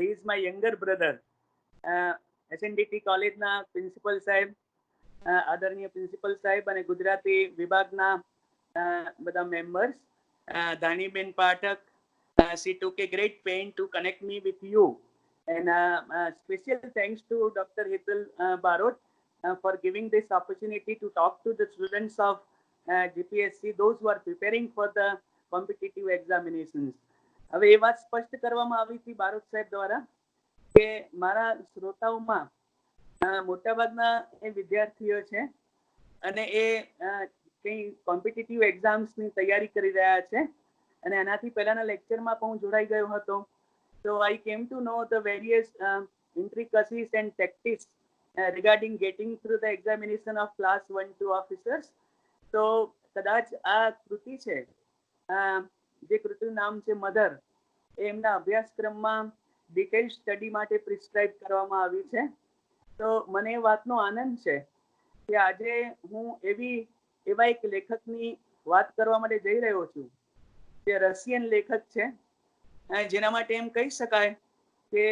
he is my younger brother. SNDT કોલેજના principal સાહેબ, આદરણીય પ્રિન્સિપલ સાહેબ અને ગુજરાતી વિભાગના બધા members, Dhaniben Pathak, she took a great pain to connect me with you, and special thanks to Dr. Hitul Barot for giving this opportunity to talk to the students of GPSC, those who are preparing for the competitive examinations. હવે એ વાત સ્પષ્ટ કરવામાં આવી હતી બારોટ સાહેબ દ્વારા કે મારા શ્રોતાઓમાં મોટાભાગના એ વિદ્યાર્થીઓ છે અને એ કઈ કોમ્પિટિટિવ એક્ઝામ્સની તૈયારી કરી રહ્યા છે અને એનાથી પહેલાના લેક્ચરમાં પણ હું જોડાઈ ગયો હતો. So I came to know the various intricacies and tactics regarding getting through the examination of class 1-2 officers. So કદાચ આ કૃતિ છે, જે કૃતિનું નામ છે મધર, એ એમના અભ્યાસક્રમમાં ડિટેલ સ્ટડી માટે પ્રિસ્ક્રાઇબ કરવામાં આવી છે. તો મને એ વાતનો આનંદ છે કે આજે હું એવા એક લેખકની વાત કરવા માટે જઈ રહ્યો છું જે રશિયન લેખક છે, જેના માટે એમ કહી શકાય કે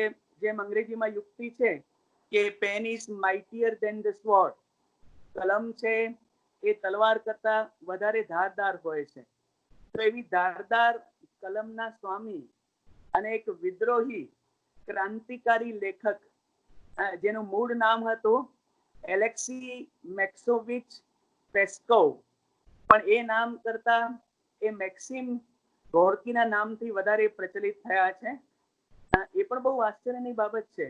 જેમ અંગ્રેજીમાં યુક્તિ છે કે pen is mightier than the sword, કલમ છે એ તલવાર કરતા વધારે ધારદાર હોય છે. તો એવી ધારદાર કલમના સ્વામી અને એક વિદ્રોહી ક્રાંતિકારી લેખક જેનું મૂળ નામ હતું એલેક્સી મેક્સોવિચ પેસ્કોવ, પણ એ નામ કરતા એ મેક્સિમ ગોર્કીના નામથી વધારે પ્રચલિત થયા છે. એ પણ બહુ આશ્ચર્યની બાબત છે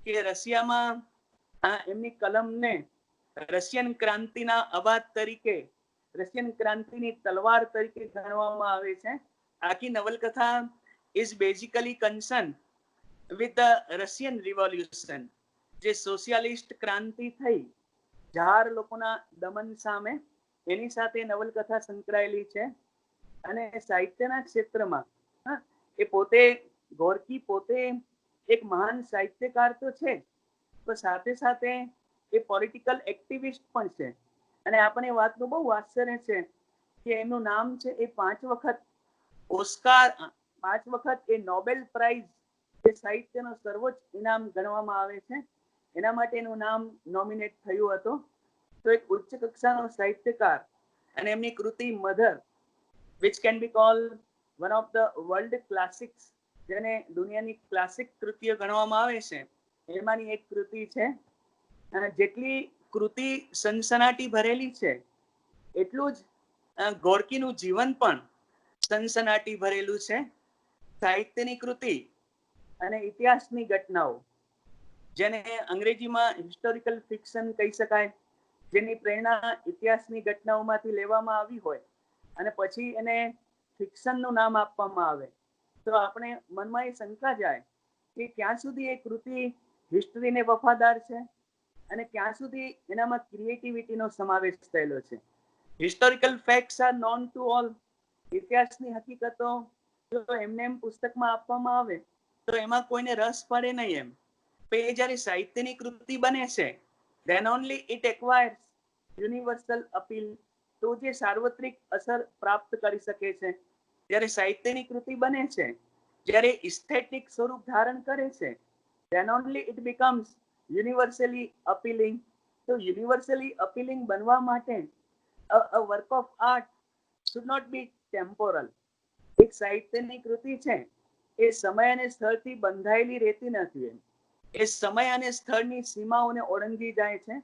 કે રશિયામાં એમની કલમને રશિયન ક્રાંતિના અવાજ તરીકે, રશિયન ક્રાંતિની તલવાર તરીકે ગણવામાં આવે છે. આખી નવલકથા is basically concerned with the Russian Revolution, જે સોશિયાલિસ્ટ ક્રાંતિ થઈ જાર લોકોના દમન સામે, એની સાથે નવલકથા સંકળાયેલી છે. અને સાહિત્યના ક્ષેત્રમાં એ પોતે ગોર્કી પોતે એક મહાન સાહિત્યકાર તો છે, તો સાથે સાથે એ પોલિટિકલ એક્ટિવિસ્ટ પણ છે. અને આપણને વાતનું બહુ આશ્ચર્ય છે કે એમનું નામ છે એ 5 વખત ઓસ્કાર, 5 વખત એ નોબેલ પ્રાઇઝ, જે સાહિત્યનો સર્વોચ્ચ ઇનામ ગણવામાં આવે છે, એના માટે એનું નામ નોમિનેટ થયું હતું. તો એક ઉચ્ચ કક્ષાનો સાહિત્યકાર અને એમની કૃતિ mother, which can be called one of the world classics, જેને દુનિયાની ક્લાસિક કૃતિઓ ગણવામાં આવે છે, એમાંની એક કૃતિ છે. જેટલી કૃતિ સનસનાટી ભરેલી છે એટલું જ ગોર્કીનું જીવન પણ સનસનાટી ભરેલું છે. સાહિત્યની કૃતિ અને ઇતિહાસની ઘટનાઓ, જેને અંગ્રેજીમાં હિસ્ટોરિકલ ફિક્શન કહી શકાય, જેની પ્રેરણા ઇતિહાસની ઘટનાઓમાંથી લેવામાં આવી હોય અને પછી એને ફિક્શનનું નામ આપવામાં આવે, તો આપણે મનમાં એ શંકા જાય કે ક્યાં સુધી એ કૃતિ હિસ્ટરીને વફાદાર છે અને ક્યાં સુધી એનામાં ક્રિએટિવિટીનો સમાવેશ થયેલો છે. Historical facts are known to all. ઇતિહાસની હકીકતો જો એમને એમ પુસ્તકમાં આપવામાં આવે તો એમાં કોઈને રસ પડે નહીં એમ. પણ એ જ્યારે સાહિત્યની કૃતિ બને છે, then only it acquires universal appeal. તો જે સાર્વત્રિક અસર પ્રાપ્ત કરી શકે છે. જ્યારે સાહિત્યની કૃતિ બને છે, જ્યારે ઇસ્થેટિક સ્વરૂપ ધારણ કરે છે, then only it becomes universally appealing. તો universally appealing બનવા માટે a work of art should not be temporal. એક સાહિત્યની કૃતિ છે એ સમય અને સ્થળથી બંધાયેલી રહેતી નથી. એ સમય અને સ્થળની સીમાઓને ઓળંગી જાય છે,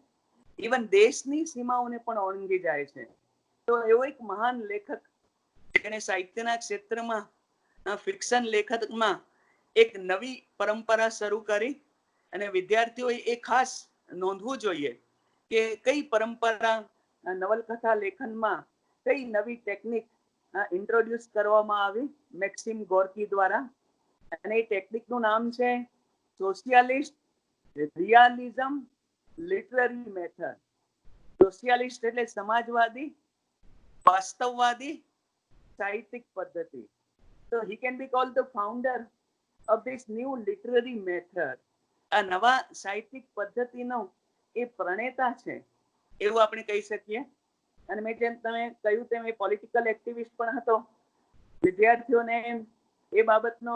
ઇવન દેશની સીમાઓને પણ ઓળંગી જાય છે. તો એવો એક મહાન લેખક જેણે સાહિત્યના ક્ષેત્રમાં, ફિક્શન લેખકમાં એક નવી પરંપરા શરૂ કરી અને વિદ્યાર્થીઓએ એ ખાસ નોંધવું જોઈએ કે કઈ પરંપરા નવલકથા લેખનમાં, કઈ નવી ટેકનિક ઇન્ટ્રોડ્યુસ કરવામાં આવી મેક્સિમ ગોર્કી દ્વારા. અને એ ટેકનિકનું નામ છે સોશિયાલિસ્ટ રિયાલિઝમ લિટરરી મેથડ. સોશિયાલિસ્ટ એટલે સમાજવાદી, વાસ્તવવાદી સાહિત્યિક પદ્ધતિ. So he can be called the founder of this new literary method. આ નવા સાહિત્યિક પદ્ધતિનો એ પ્રણેતા છે એવું આપણે કહી શકીએ. અને મેં જેમ તમે કહ્યું તેમ એ પોલિટિકલ એક્ટિવિસ્ટ પણ હતો. વિદ્યાર્થીઓને એ બાબતનો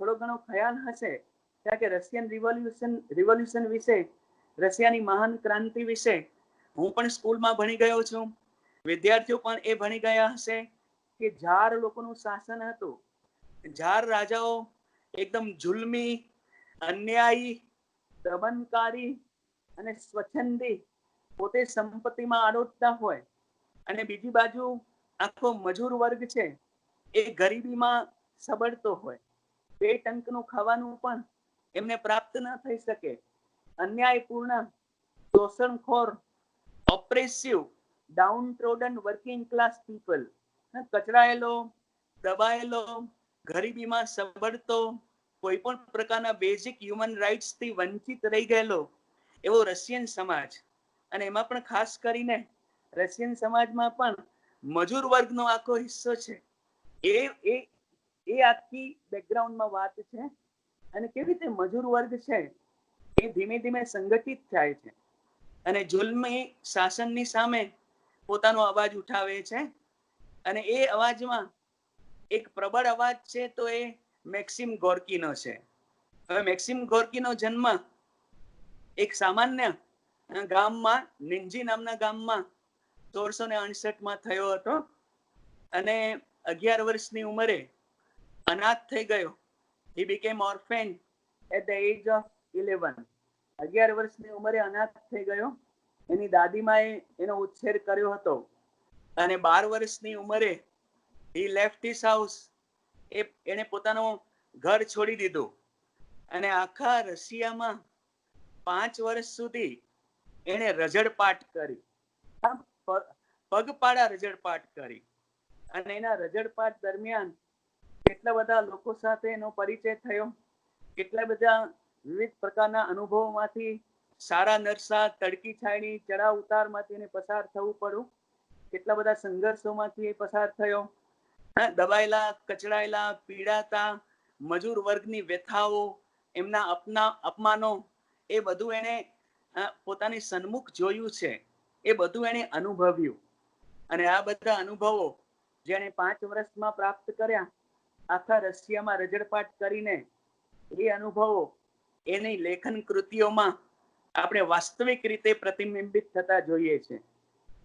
થોડો ઘણો ખ્યાલ હશે કારણ કે રશિયન રિવોલ્યુશન વિશે, રશિયાની મહાન ક્રાંતિ વિશે હું પણ સ્કૂલમાં ભણી ગયો છું, વિદ્યાર્થીઓ પણ એ ભણી ગયા હશે કે ઝાર લોકોનું શાસન હતું. ઝાર રાજાઓ એકદમ જુલ્મી, અન્યાયી, દમનકારી અને સ્વચ્છંદી, પોતે સંપત્તિમાં આડોટતા હોય અને બીજી બાજુ આખો મજૂર વર્ગ છે એ ગરીબીમાં સબળતો હોય, બે ટંકનું ખાવાનું પણ એમને પ્રાપ્ત ન થઈ શકે, અન્યાયપૂર્ણ, શોષણખોર, ઓપ્રેસિવ, ડાઉન ટ્રોડન વર્કિંગ ક્લાસ પીપલ, કચડાયેલો, દબાયેલો, ગરીબીમાં સબળતો, કોઈ પણ પ્રકારના બેઝિક હ્યુમન રાઇટ્સ થી વંચિત રહી ગયેલો એવો રશિયન સમાજ. અને એમાં પણ ખાસ કરીને રશિયન સમાજમાં પણ મજૂર વર્ગનો આખો હિસ્સો છે. એ આખી બેકગ્રાઉન્ડમાં વાત છે. અને કેવી રીતે મજૂર વર્ગ છે એ ધીમે ધીમે સંગઠિત થાય છે અને જુલ્મી શાસનની સામે પોતાનો અવાજ ઉઠાવે છે. અને એ અવાજમાં એક પ્રબળ અવાજ છે તો એ મેક્સિમ ગોર્કીનો છે. હવે મેક્સિમ ગોર્કીનો જન્મ એક સામાન્ય ગામમાં, નિંજી નામના ગામમાં 1668માં થયો હતો અને 11 વર્ષની ઉંમરે અનાથ થઈ ગયો. He became orphan at the age of 11. 11 વર્ષની ઉંમરે અનાથ થઈ ગયો. એની દાદીમાએ એનો ઉછેર કર્યો હતો અને 12 વર્ષની ઉંમરે he left his house. એને પોતાનો ઘર છોડી દીધું અને આખા રશિયામાં 5 વર્ષ સુધી એને રઝળપાટ કરી, પગપાળા રઝળપાટ કરી. અને એના રઝળપાટ દરમિયાન કેટલા બધા લોકો સાથે એનો પરિચય થયો, કેટલા બધા વિવિધ પ્રકારના અનુભવોમાંથી, સારા નરસા, તડકી છાયડી, ચડાવ ઉતારમાંથી એને પસાર થવું પડ્યું, કેટલા બધા સંઘર્ષોમાંથી એ પસાર થયો, દબાયેલા, કચડાયેલા, પીડાતા મજૂર વર્ગની વ્યથાઓ, એમના અપમાનો, એ બધું એને પોતાની સન્મુખ જોયું છે, એ બધું એને અનુભવ્યું. અને આ બધા અનુભવો જેને 5 વર્ષમાં પ્રાપ્ત કર્યા, આખા રશિયામાં રઝળપાટ કરીને, એ અનુભવો એની લેખન કૃતિઓમાં આપણે વાસ્તવિક રીતે પ્રતિબિંબિત થતા જોઈએ છે.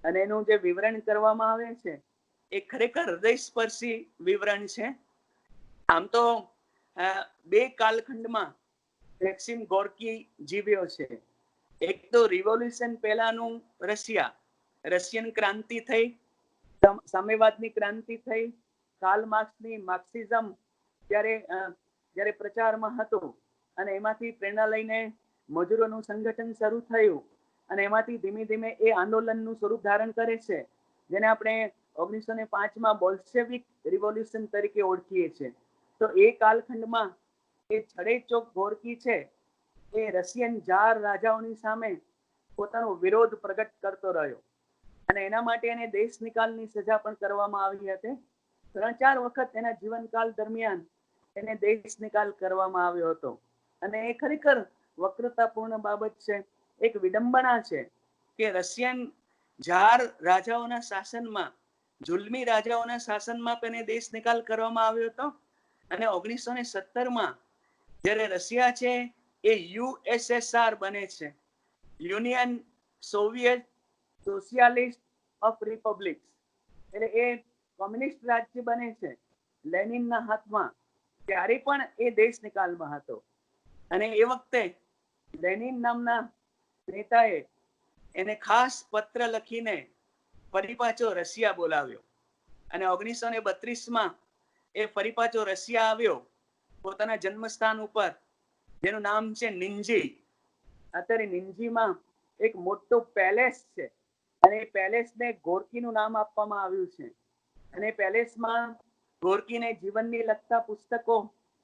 અને એનું જે વિવરણ કરવામાં આવે છે એ ખરેખર હૃદયસ્પર્શી વિવરણ છે. આમ તો 2 કાલખંડમાં મેક્સિમ ગોર્કી જીવ્યો છે. એક તો રિવોલ્યુશન પહેલાનું રશિયા, રશિયન ક્રાંતિ થઈ, સામ્યવાદની ક્રાંતિ થઈ, કાર્લ માર્ક્સની માર્ક્સિઝમ જ્યારે પ્રચારમાં હતું અને એમાંથી પ્રેરણા લઈને મજૂરોનું સંગઠન શરૂ થયું અને એમાંથી ધીમે ધીમે એ આંદોલનનું સ્વરૂપ ધારણ કરે છે, જેને આપણે 1905માં બોલ્શેવિક રિવોલ્યુશન તરીકે ઓળખીએ છીએ. તો એ કાલખંડમાં એ છડેચોક ગોર્કી છે એ રશિયન જાર રાજાઓની સામે પોતાનો વિરોધ પ્રગટ કરતો રહ્યો અને એના માટે એને દેશ નિકાલની સજા પણ કરવામાં આવી હતી. 3-4 વખત એના જીવનકાળ દરમિયાન એને દેશ નિકાલ કરવામાં આવ્યો હતો. અને એ ખરેખર વક્રતાપૂર્ણ બાબત છે, એક વિડંબના છે કે રશિયન જાર રાજાઓના શાસનમાં, જુલ્મી રાજાઓના શાસનમાં પણ દેશ નિકાલ કરવામાં આવ્યો હતો. અને 1917માં જ્યારે રશિયા છે એ યુએસએસઆર બને છે, યુનિયન સોવિયત સોશિયાલિસ્ટ ઓફ રિપબ્લિક્સ, એટલે એ કોમ્યુનિસ્ટ રાજ્ય બને છે લેનિનના હાથમાં, ત્યારે પણ એ દેશ નિકાલમાં હતો. અને એ વખતે લેનિન નામના નેતાએ એને ખાસ પત્ર લખીને ફરી પાછો રશિયા બોલાવ્યો અને 1932માં એ ફરી પાછો રશિયા આવ્યો પોતાના જન્મસ્થાન ઉપર, જેનું નામ છે નિંજી. અત્યારે નિંજીમાં એક મોટો પેલેસ છે અને એ પેલેસને ગોર્કીનું નામ આપવામાં આવ્યું છે. અને પેલેસમાં ગોર્કીને જીવનને લગતા પુસ્તકો,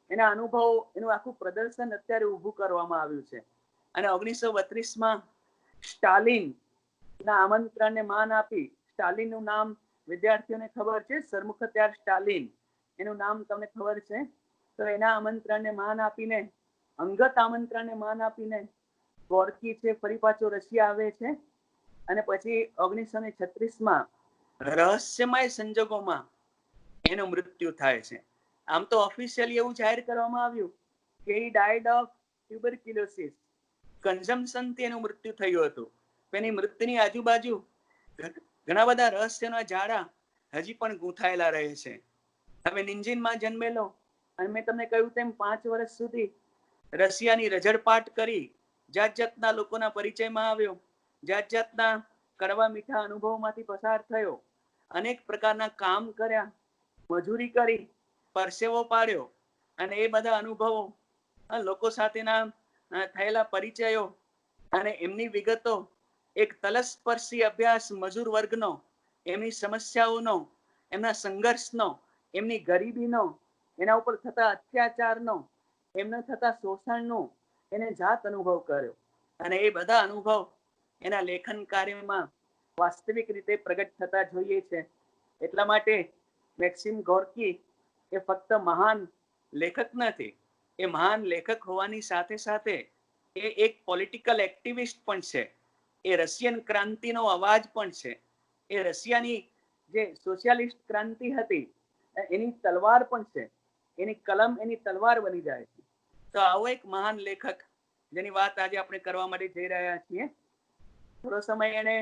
એના અનુભવો, એનું આખું પ્રદર્શન અત્યારે ઊભું કરવામાં આવ્યું છે. અને 1932માં સ્ટાલિન ના આમંત્રણને માન આપી, સ્ટાલિનનું નામ વિદ્યાર્થીઓને ખબર છે, સરમુખત્યાર સ્ટાલિન, એનું નામ તમને ખબર છે, તો એના આમંત્રણને માન આપીને, અંગત આમંત્રણને માન આપીને ગોર્કી છે ફરી પાછો રશિયા આવે છે. અને પછી 1936માં રહસ્યમય સંજોગોમાં એનું મૃત્યુ થાય છે. આમ તો ઓફિશિયલી એવું જાહેર કરવામાં આવ્યું કે he died of tuberculosis, કન્ઝમ્પશનથી એનું મૃત્યુ થયું હતું. એની મૃત્યુની આજુબાજુ ઘણા બધા રહસ્યના જાળા હજી પણ ગૂંથાયેલા રહે છે. હવે નિંજિનમાં જન્મેલો અને મેં તમને કહ્યું તેમ 5 વર્ષ સુધી રશિયાની રઝળપાટ કરી જાત જાતના લોકોના પરિચયમાં આવ્યો, જાત જાતના કડવા મીઠા અનુભવોમાંથી પસાર થયો, અનેક પ્રકારના કામ કર્યા, મજૂરી કરી, પરસેવો પાડ્યો અને એ બધા અનુભવો, લોકો સાથેના થયેલા પરિચયો અને એમની વિગતો એક તલસ્પર્શી અભ્યાસ મજૂર વર્ગનો, એમની સમસ્યાઓનો, એમના સંઘર્ષનો, એમની ગરીબીનો, એના ઉપર થતા અત્યાચારનો, એમને થતા શોષણનો એને જાત અનુભવ કર્યો અને એ બધા અનુભવ એના લેખન કાર્યમાં વાસ્તવિક રીતે પ્રગટ થતા જોઈએ છે. એટલા માટે મેક્સિમ ગોર્કી એ ફક્ત મહાન લેખક નથી, એ મહાન લેખક હોવાની સાથે સાથે એ એક પોલિટિકલ એક્ટિવિસ્ટ પણ છે. એ રશિયન ક્રાંતિનો અવાજ પણ છે. એ રશિયાની જે સોશિયાલિસ્ટ ક્રાંતિ હતી એની તલવાર પણ છે. એની કલમ એની તલવાર બની જાય છે. તો આવો એક મહાન લેખક જેની વાત આજે આપણે કરવા માટે જઈ રહ્યા છીએ. થોડો સમય એને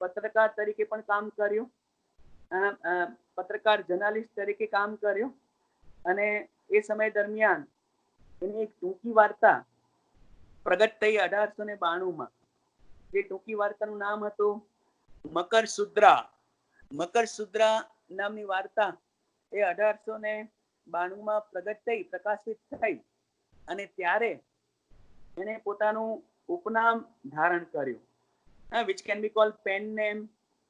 પત્રકાર તરીકે પણ કામ કર્યું, પત્રકાર જર્નાલિસ્ટ તરીકે કામ કર્યું અને એ સમય દરમિયાન એની એક ટૂંકી વાર્તા પ્રગટ થઈ 1892માં. જે ટૂંકી વાર્તાનું નામ હતું મકરસૂત્રા. મકરસૂત્રા નામની વાર્તા એ 1892માં પ્રગટ થઈ, પ્રકાશિત થઈ અને ત્યારે એને પોતાનું ઉપનામ ધારણ કર્યું, which can be called pen name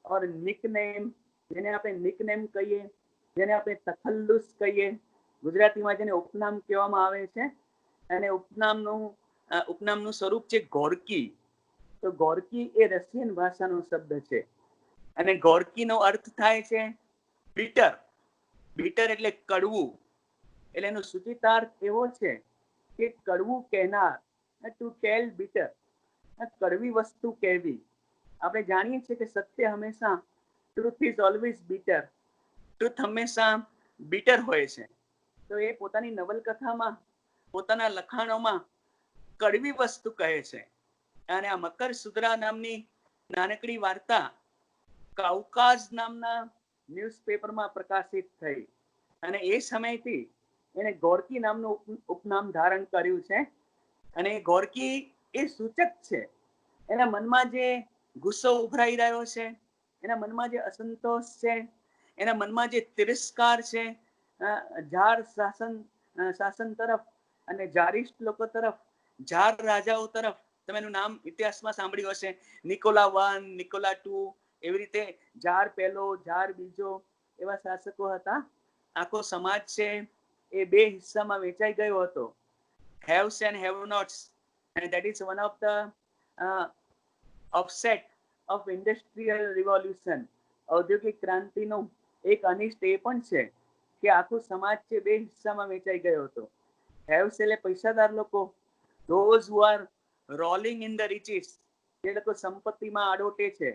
or nickname, જેને આપણે નિકનેમ કહીએ, જેને આપણે તખલ્લુસ કહીએ, ગુજરાતીમાં જેને ઉપનામ કહેવામાં આવે છે. અને ઉપનામનું સ્વરૂપ છે ગોર્કી. તો ગોર્કી એ રશિયન ભાષાનો શબ્દ છે અને ગોર્કીનો અર્થ થાય છે બીટર. બીટર એટલે કડવું. એટલે એનો સૂચિતાર્થ એવો છે કે કડવું કહેનાર, ટુ ટેલ બીટર, કડવી વસ્તુ કહેવી. આપણે જાણીએ છીએ કે સત્ય હંમેશા, truth is always bitter, truth હંમેશા બીટર હોય છે. તો એ પોતાની નવલકથામાં, પોતાના લખાણોમાં કડવી વસ્તુ કહે છે. અને આ મકરસૂત્રા નામની નાનકડી વાર્તા કાઉકાઝ નામના ન્યૂઝપેપરમાં પ્રકાશિત થઈ અને એ સમયથી એને ગોર્કી નામનું ઉપનામ ધારણ કર્યું છે. અને ગોર્કી એ સૂચક છે એના મનમાં જે ગુસ્સો ઉભરાઈ રહ્યો છે, એના મનમાં જે અસંતોષ છે, એના મનમાં જે તિરસ્કાર છે જાર શાસન તરફ અને જારિષ્ઠ લોકો તરફ, જાર રાજાઓ તરફ. તમે એનું નામ ઇતિહાસમાં સાંભળ્યું હશે, નિકોલા 1, નિકોલા 2, એવી રીતે જાર પહેલો, જાર બીજો, એવા શાસકો હતા. આખો સમાજ છે એ બે હિસ્સામાં વેચાઈ ગયો હતો, haves and have nots, and that is one of the offset of industrial revolution. ઔદ્યોગિક ક્રાંતિનો એક અનિષ્ટ એ પણ છે કે આખો સમાજ છે બે હિસ્સામાં વેચાઈ ગયો હતો. haves એટલે પૈસાદાર લોકો, those who are rolling in the riches, જે લોકો સંપત્તિમાં આડોટે છે,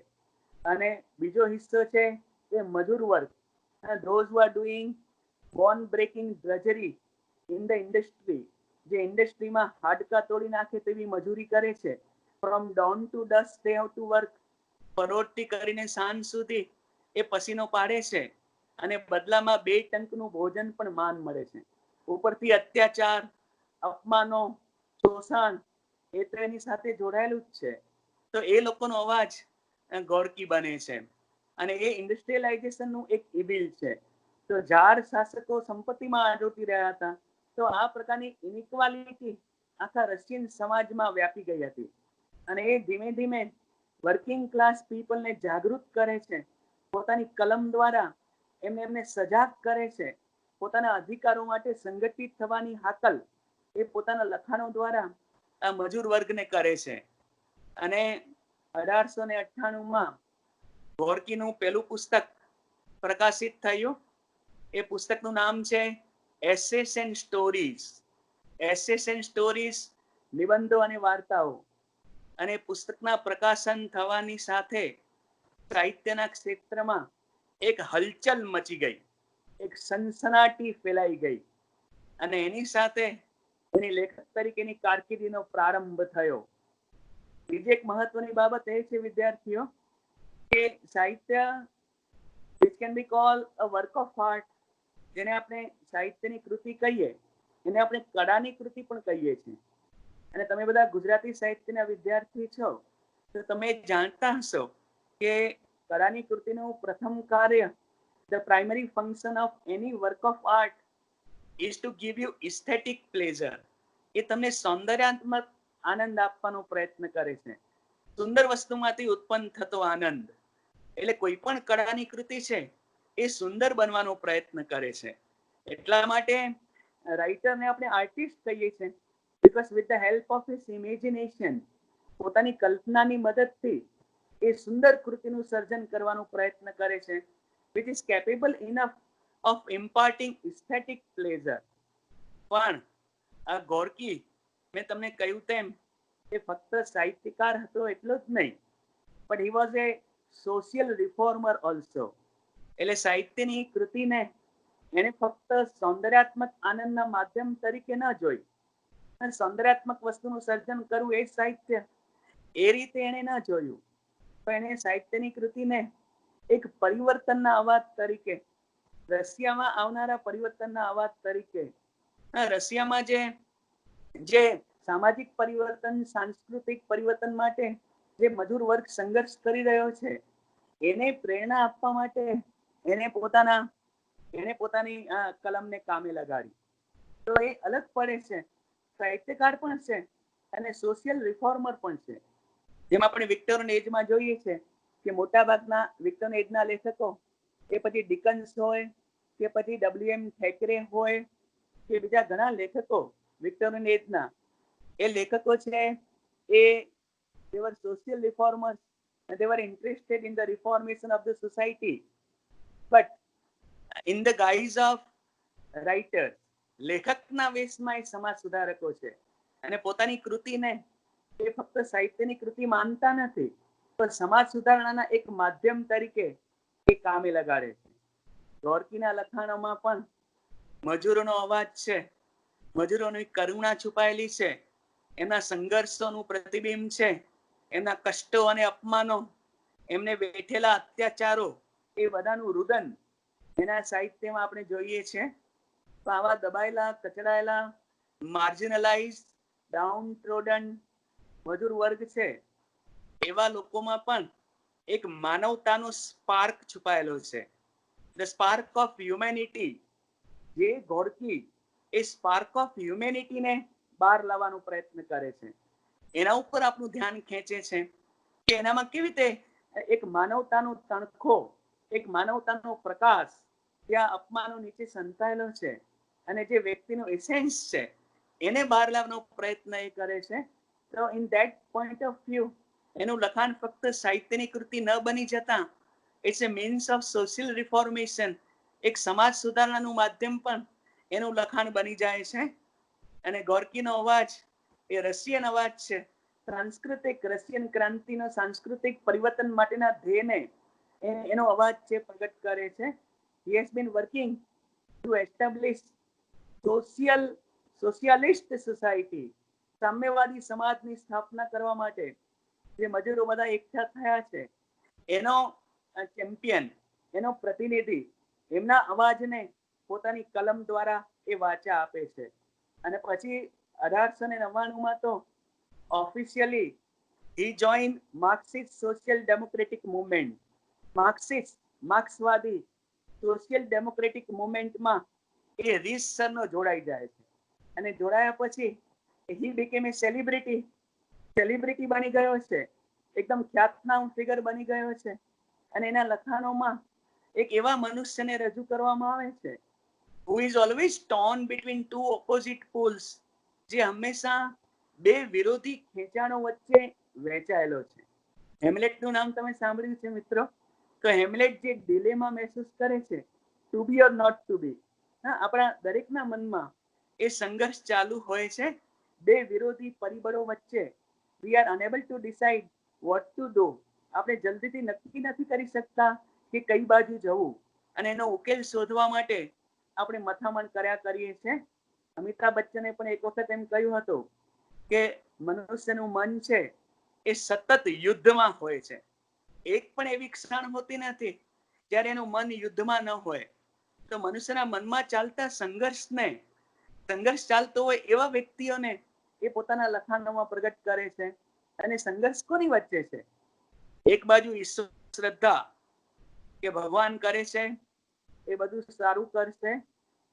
અને બીજો હિસ્સો છે એ મજૂર વર્ગ, those who are doing bone breaking drudgery in the industry, જે ઇન્ડસ્ટ્રીમાં હાડકા તોડી નાખે તેવી મજૂરી કરે છે. from dawn to dusk they have to work, પરોઢથી કરીને સાંજ સુધી એ પસીનો પાડે છે અને બદલામાં 2 ટંકનું ભોજન પણ માન મળે છે. ઉપરથી અત્યાચાર, અપમાનો, શોષણ એ તો એની સાથે જોડાયેલું જ છે. તો એ લોકોનો અવાજ ગોર્કી બને છે અને એ ઇન્ડસ્ટ્રીયલાઇઝેશનનું એક ઇબિલ છે. તો જાર શાસકો સંપત્તિમાં આડોટી રહ્યા હતા. તો આ પ્રકારની ઇનઇક્વાલિટી આખા રશિયન સમાજમાં વ્યાપી ગઈ હતી અને એ ધીમે ધીમે વર્કિંગ ક્લાસ પીપલને જાગૃત કરે છે. પોતાની કલમ દ્વારા એમને સજાગ કરે છે. પોતાના અધિકારો માટે સંગઠિત થવાની હાકલ એ પોતાના લખાણો દ્વારા આ મજૂર વર્ગને કરે છે. અને 1898માં ગોર્કીનું પહેલું પુસ્તક પ્રકાશિત થયું. એ પુસ્તકનું નામ છે essays and stories. Essays and stories, નિબંધો અને વાર્તાઓ. અને પુસ્તકના પ્રકાશન થવાની સાથે સાહિત્યના ક્ષેત્રમાં એક હલચલ મચી ગઈ. એક સનસનાટી ફેલાઈ ગઈ અને એની સાથે એની લેખક તરીકેની કારકિર્દીનો પ્રારંભ થયો. બીજી એક મહત્વની બાબત એ છે વિદ્યાર્થીઓ કે સાહિત્ય which can be called a work of art, જેને આપણે સાહિત્યની કૃતિ કહીએ એને આપણે કળાની કૃતિ પણ કહીએ છીએ. અને તમે બધા ગુજરાતી સાહિત્યના વિદ્યાર્થી છો તો તમે જાણતા હશો કે કળાની કૃતિનું પ્રથમ કાર્ય, the primary function of any work of art is to give you aesthetic pleasure. એ તમને સૌંદર્યાત્મક આનંદ આપવાનો પ્રયત્ન કરે છે. સુંદર વસ્તુમાંથી ઉત્પન્ન થતો આનંદ. એટલે કોઈ પણ કળાની કૃતિ છે એ સુંદર બનવાનો પ્રયત્ન કરે છે. એટલા માટે રાઇટરને આપણે આર્ટિસ્ટ કહીએ છીએ, because with the help of his imagination, પોતાની કલ્પનાની મદદથી એ સુંદર કૃતિનું સર્જન કરવાનો પ્રયત્ન કરે છે, which is capable enough of imparting aesthetic pleasure. પણ આ ગોર્કી, મેં તમને કહ્યું તેમ એ ફક્ત સાહિત્યકાર હતો એટલો જ નહીં, but he was a social reformer also. એટલે સાહિત્યની કૃતિને એને ફક્ત સૌંદર્યાત્મક આનંદના માધ્યમ તરીકે ન જોઈ, સૌંદર્યાત્મક વસ્તુનું સર્જન કરવું એ સાહિત્ય, એ રીતે એને ન જોયું, પણ એને સાહિત્યની કૃતિને એક પરિવર્તનના અવાજ તરીકે, રશિયામાં આવનારા પરિવર્તનના અવાજ તરીકે, રશિયામાં જે સામાજિક પરિવર્તન, સાંસ્કૃતિક પરિવર્તન માટે જે મજૂર વર્ગ સંઘર્ષ કરી રહ્યો છે એને પ્રેરણા આપવા માટે એને પોતાની કલમને કામે લગાડી. તો એ અલગ પડે છે, સાહિત્યકાર પણ છે અને સોશિયલ રિફોર્મર પણ છે. જેમ આપણે વિક્ટોરિયન એજમાં જોઈએ છે કે મોટાભાગના વિક્ટોરિયન એજના લેખકો, એ પછી ડિકન્સ હોય કે પછી ડબલ્યુએમ થેકરે હોય કે બીજા ઘણા લેખકો વિક્ટોરિયન એજના, એ લેખકો છે એ they were social reformers and they were interested in the reformation of the society, but in the guise of writers, લેખકના વેશમાં એ સમાજ સુધારકો છે અને પોતાની કૃતિને એ ફક્ત સાહિત્યની કૃતિ માનતા નથી, પણ સમાજ સુધારણાના એક માધ્યમ તરીકે એ કામે લગાડે છે. ગોર્કીના લખાણોમાં પણ મજૂરોનો અવાજ છે, મજૂરોની કરુણા છુપાયેલી છે, એમના સંઘર્ષોનું પ્રતિબિંબ છે, એમના કષ્ટો અને અપમાનો, એમને વેઠેલા અત્યાચારો, એ બધાનું રુદન એના સાહિત્યમાં આપણે જોઈએ છે. તો આવા દબાયેલા, કચડાયેલા, માર્જિનલાઇઝ, ડાઉન ટ્રોડન મજૂર વર્ગ છે, એવા લોકોમાં પણ એક માનવતાનો સ્પાર્ક છુપાયેલો છે, ધ સ્પાર્ક ઓફ હ્યુમેનિટી. જે ગોર્કી એ સ્પાર્ક ઓફ હ્યુમેનિટીને બહાર લાવવાનો પ્રયત્ન કરે છે. એના ઉપર આપણું ધ્યાન ખેંચે છે કે એનામાં કેવી રીતે એક માનવતાનો તણખો, એક માનવતાનો પ્રકાશ ત્યાં અપમાનો નીચે સંતાયેલો છે અને જે વ્યક્તિનો એસેન્સ છે એને બહાર લાવવાનો પ્રયત્ન એ કરે છે. તો in that point of view એનું લખાણ ફક્ત સાહિત્યની કૃતિ ન બની જતા it's a means of social reformation, એક સમાજ સુધારણાનું માધ્યમ પણ એનું લખાણ બની જાય છે. અને ગોર્કીનો અવાજ એ રશિયન અવાજ છે, સાંસ્કૃતિક રશિયન ક્રાંતિનો સાંસ્કૃતિક પરિવર્તન માટેના ધ્યેયને એનો અવાજ છે પ્રગટ કરે છે. He has been working to establish socialist society, સામ્યવાદી સમાજની સ્થાપના કરવા માટે જે મજૂરો બધા એકઠા થયા છે એનો ચેમ્પિયન, એનો પ્રતિનિધિ, એમના અવાજને પોતાની કલમ દ્વારા એ વાચા આપે છે. અને પછી 1899માં તો officially he joined Marxist Social Democratic Movement. માર્ક્સવાદી સોશિયલ ડેમોક્રેટિક મુવમેન્ટમાં એ રીતસરનો જોડાઈ જાય છે. અને જોડાયા પછી he became a સેલિબ્રિટી બની ગયો છે, એકદમ ખ્યાતનામ ફિગર બની ગયો છે. અને એના લખાણોમાં એક એવા મનુષ્યને રજૂ કરવામાં આવે છે who is always torn between two opposite poles, જે હંમેશા બે વિરોધી ખેંચાણો વચ્ચે વહેંચાયેલો છે. હેમલેટનું નામ તમે સાંભળ્યું છે મિત્રો? તો હેમલેટ જે ડિલેમા મહેસૂસ કરે છે, to be or not to be, આપણા દરેકના મનમાં એ સંઘર્ષ ચાલુ હોય છે બે વિરોધી પરિબળો વચ્ચે. We are enable two decide vote to do. આપણે જલ્દીથી નક્કી નથી કરી શકતા કે કઈ બાજુ જવું, અને એનો ઉકેલ શોધવા માટે આપણે મથામણ કર્યા કરીએ છીએ. અમિતાભ બચ્ચને પણ એક વખત એમ કહ્યું હતું કે મનુષ્યનું મન છે એ સતત યુદ્ધમાં હોય છે. એક પણ એવી ક્ષણ હોતી નથી જ્યારે એનું મન યુદ્ધમાં ન હોય. તો મનુષ્યના મનમાં ચાલતા સંઘર્ષ ચાલતો હોય એવા વ્યક્તિઓને એ પોતાના લખાણોમાં પ્રગટ કરે છે. અને સંઘર્ષ કોની વચ્ચે છે? એક બાજુ ઈશ્વર શ્રદ્ધા કે ભગવાન કરે છે એ બધું સારું કરશે,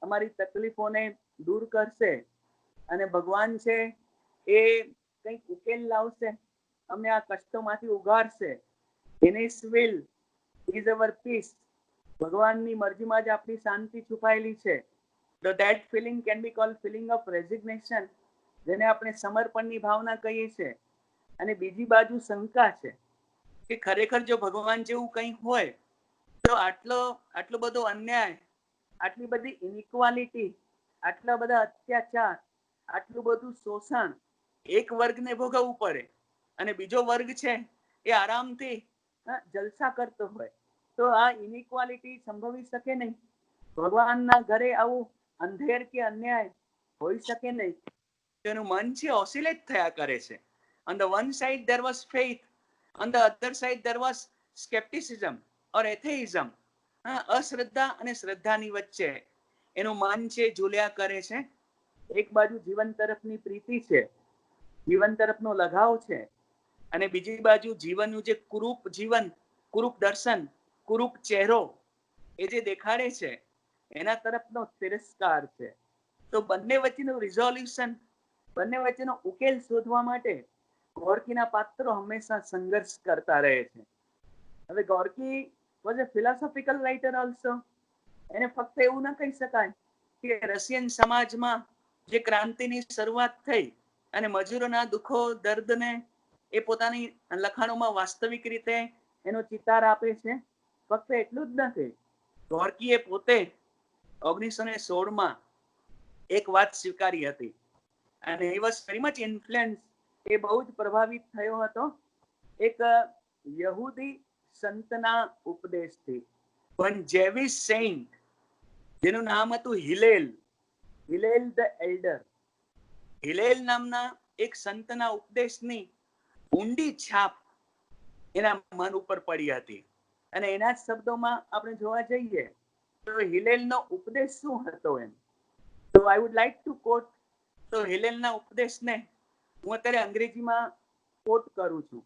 અમારી તકલીફોને દૂર કરશે, અને ભગવાન છે એ કંઈક ઉકેલ લાવશે, અમને આ કષ્ટોમાંથી ઉગારશે. In his will is our peace. ભગવાનની મરજીમાં જ આપણી શાંતિ છુપાયેલી છે. તો that feeling can be called feeling of resignation, જેને આપણે સમર્પણની ભાવના કહીએ છીએ. અને બીજી બાજુ શંકા છે કે ખરેખર જો ભગવાન જેવું કંઈ હોય તો આટલો બધો અન્યાય, આટલી બધી ઇનઇક્વાલિટી, આટલા બધા અત્યાચાર, આટલું બધું શોષણ એક વર્ગને ભોગવવું પડે અને બીજો વર્ગ છે એ આરામથી જલસા કરતો હોય, તો આ ઇનઇક્વાલિટી સંભવી શકે નહીં. ભગવાનના ઘરે આવું અંધેર કે અન્યાય હોઈ શકે નહીં. તેનું મન છે ઓસિલેટ થયા કરે છે. On the one side there was faith, on the other side there was skepticism or atheism. અશ્રદ્ધા અને શ્રદ્ધાની વચ્ચે એનું મન છે ઝૂલ્યા કરે છે. એક બાજુ જીવન તરફની પ્રીતિ છે, જીવન તરફનો લગાવ છે, અને બીજી બાજુ જીવનનું જે કુરૂપ જીવન, કુરૂપ દર્શન, કુરૂપ ચહેરો એ જે દેખાડે છે એના તરફનો તિરસ્કાર છે. તો બંને વચ્ચેનું રિઝોલ્યુશન, બંને વચ્ચેનો ઉકેલ શોધવા માટે ગોર્કીના પાત્રો હંમેશા સંઘર્ષ કરતા રહે છે. હવે Gorky was a philosophical writer also. એને ફક્ત એવું ન કહી શકાય કે રશિયન સમાજમાં જે ક્રાંતિની શરૂઆત થઈ અને મજૂરોના દુઃખો, દર્દને એ પોતાની લખાણોમાં વાસ્તવિક રીતે એનો ચિતાર આપે છે. ફક્ત એટલું જ નથી, ગોર્કીએ પોતે 1916માં એક વાત સ્વીકારી હતી, અને he was very much influenced, એ બહુ જ પ્રભાવિત થયો હતો એક યહૂદી સંતના ઉપદેશથી. વન જેવિશ સેન્ટ જેનું નામ હતું હિલેલ ધ એલ્ડર. હિલેલ નામના એક સંતના ઉપદેશની ઊંડી છાપ એના મન ઉપર પડી હતી. અને એના જ શબ્દોમાં આપણે જોવા જઈએ તો હિલેલનો ઉપદેશ શું હતો એમ. તો આઈ વુડ લાઈક ટુ કોટ. તો હિલેલના ઉપદેશને હું અત્યારે અંગ્રેજીમાં કોટ કરું છું,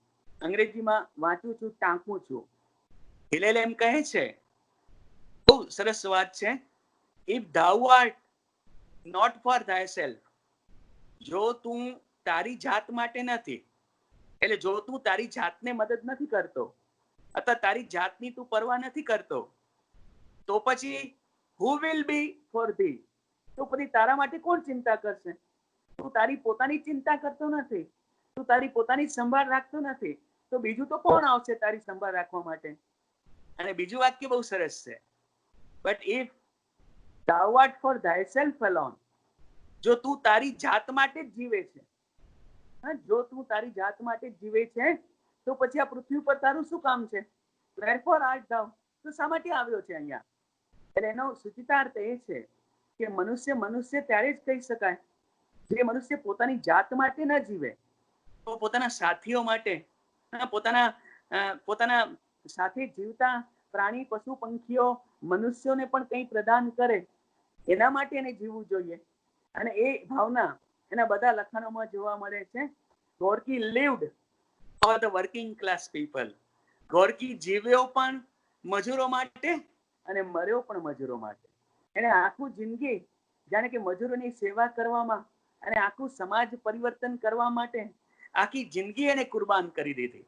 અંગ્રેજીમાં વાંચું છું, ટાંકું છું. હિલેલ એમ કહે છે, બહુ સરસ વાત છે, if thou art not for thyself, જો તું તારી જાત માટે નથી, એટલે જો તું તારી જાતને મદદ નથી કરતો અથવા તારી જાતની તું પરવા નથી કરતો, તો પછી who will be for thee? તો પછી તારા માટે કોણ ચિંતા કરશે? તું તારી પોતાની ચિંતા કરતો નથી, તું તારી પોતાની સંભાળ રાખતો નથી, તો બીજું તો કોણ આવશે તારી સંભાળ રાખવા માટે? અને બીજું વાક્ય બહુ સરસ છે, but if thou art for thyself alone, જો તું તારી જાત માટે જ જીવે છે, જો તું તારી જાત માટે જ જીવે છે, તો પછી આ પૃથ્વી પર તારું શું કામ છે? wherefore art thou? તો શા માટે આવ્યો છે અહીંયા? એટલે એનો સૂચિતાર્થ એ છે કે મનુષ્ય ત્યારે જ કહી શકાય જે મનુષ્ય પોતાની જાત માટે ન જીવે, તો પોતાના સાથીઓ માટે, પોતાના સાથે જીવતા પ્રાણી, પશુ, પંખીઓ, મનુષ્યોને પણ કંઈ પ્રદાન કરે, એના માટે એને જીવવું જોઈએ. અને એ ભાવના એના બધા લખાણોમાં જોવા મળે છે. Gorky lived for the working class people. Gorky જીવ્યો પણ મજૂરો માટે અને મર્યો પણ મજૂરો માટે. એને આખું જિંદગી જાણે કે મજૂરોની સેવા કરવામાં અને આખું સમાજ પરિવર્તન કરવા માટે આખી જિંદગી એને કુરબાન કરી દીધી.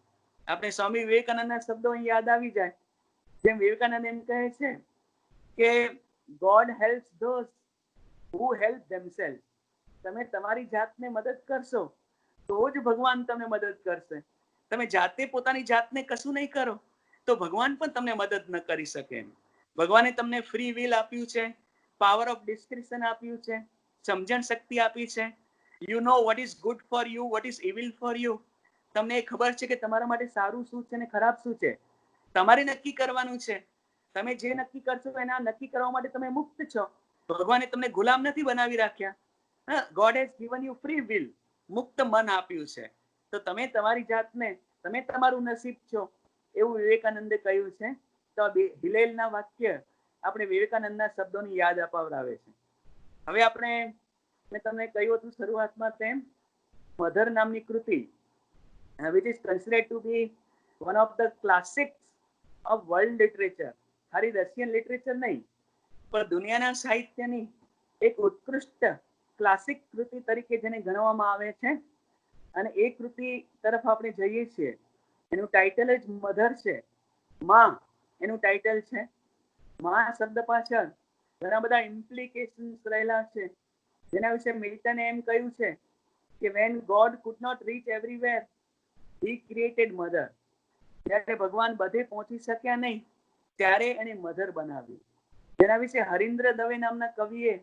આપણે સ્વામી વિવેકાનંદના શબ્દો અહીં યાદ આવી જાય. જેમ વિવેકાનંદ એમ કહે છે કે God helps those who help themselves. તમે તમારી જાતને મદદ કરશો તો જ ભગવાન તમને મદદ કરશે. તમે જાતે પોતાની જાતને કશું નહીં કરો તો ભગવાન પણ તમને મદદ ન કરી શકે. ભગવાને તમને ફ્રી વિલ આપ્યું છે, પાવર ઓફ ડિસ્ક્રિપ્શન આપ્યું છે, સમજણ શક્તિ આપી છે. You know what is good for you, what is evil for you. તમને ખબર છે કે તમારા માટે સારું શું છે અને ખરાબ શું છે. તમારે નક્કી કરવાનું છે. તમે જે નક્કી કરશો એના નક્કી કરવા માટે તમે મુક્ત છો. ભગવાને તમને ગુલામ નથી બનાવી રાખ્યા. God has given you free will, મુક્ત મન આપ્યું છે. તો તમે તમારી જાતને, તમે તમારું નસીબ છો એવું વિવેકાનંદે કહ્યું છે. તો હિલેલના વાક્ય આપણે વિવેકાનંદના શબ્દોની યાદ અપાવડાવે છે. હવે આપણે, મેં તમને કહ્યું હતું શરૂઆતમાં તેમ, મધર નામની કૃતિ which is considered to be one of the classics of world literature, ખાલી રશિયન લિટરેચર નહીં પણ દુનિયાના સાહિત્યની એક ઉત્કૃષ્ટ ક્લાસિક કૃતિ તરીકે જેને ગણવામાં આવે છે. અને એ કૃતિ તરફ આપણે જઈએ છીએ. એનું ટાઇટલ જ મધર છે, માં એનું ટાઇટલ છે. માં શબ્દ પાછળ ઘણા બધા ઇમ્પ્લિકેશન્સ રહેલા છે, જેના વિશે મિલ્ટને એમ કહ્યું છે કે when God could not reach everywhere, he created mother. જ્યારે ભગવાન બધે પહોંચી શક્યા નહીં ત્યારે એને મધર બનાવી. જેના વિશે હરીન્દ્ર દવે નામના કવિએ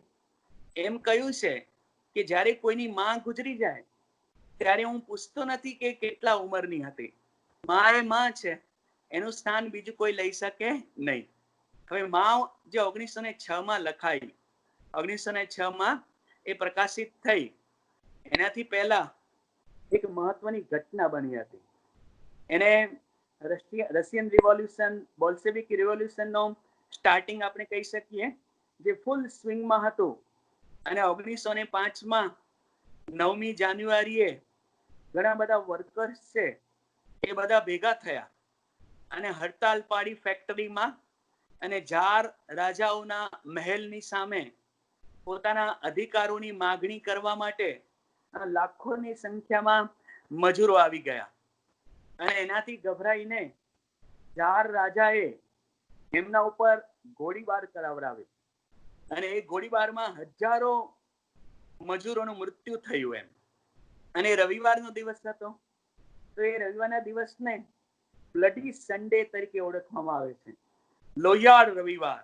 એમ કહ્યું છે કે જ્યારે કોઈની માં ગુજરી જાય ત્યારે હું પૂછતો નથી કે કેટલા ઉંમરની હતી. માં એ માં છે, એનું સ્થાન બીજું કોઈ લઈ શકે નહીં. હવે માં જે 1906 લખાઈ, 1906 એ પ્રકાશિત થઈ, એનાથી પહેલા એક મહત્વની ઘટના બની હતી. એને રશિયન રિવોલ્યુશન, બોલ્શેવિક રિવોલ્યુશનનો સ્ટાર્ટિંગ આપણે કહી શકીએ, જે ફૂલ સ્વિંગમાં હતું. અને 1905 9મી જાન્યુઆરીએ ઘણા બધા વર્કર્સ છે એ બધા ભેગા થયા અને હડતાલ પાડી ફેક્ટરીમાં, અને જાર રાજાઓના મહેલની સામે પોતાના અધિકારોની માગણી કરવા માટે લાખોની સંખ્યામાં મજૂરો આવી ગયા. અને એનાથી ગભરાઈને જાર રાજાએ એમના ઉપર ગોળીબાર કરાવડાવ્યો. અને એ ગોળીબારમાં હજારો મજૂરોનું મૃત્યુ થયું એમ. અને રવિવારનો દિવસ હતો, તો એ રવિવારના દિવસને બ્લડી સન્ડે તરીકે ઓળખવામાં આવે છે, લોહિયાળ રવિવાર.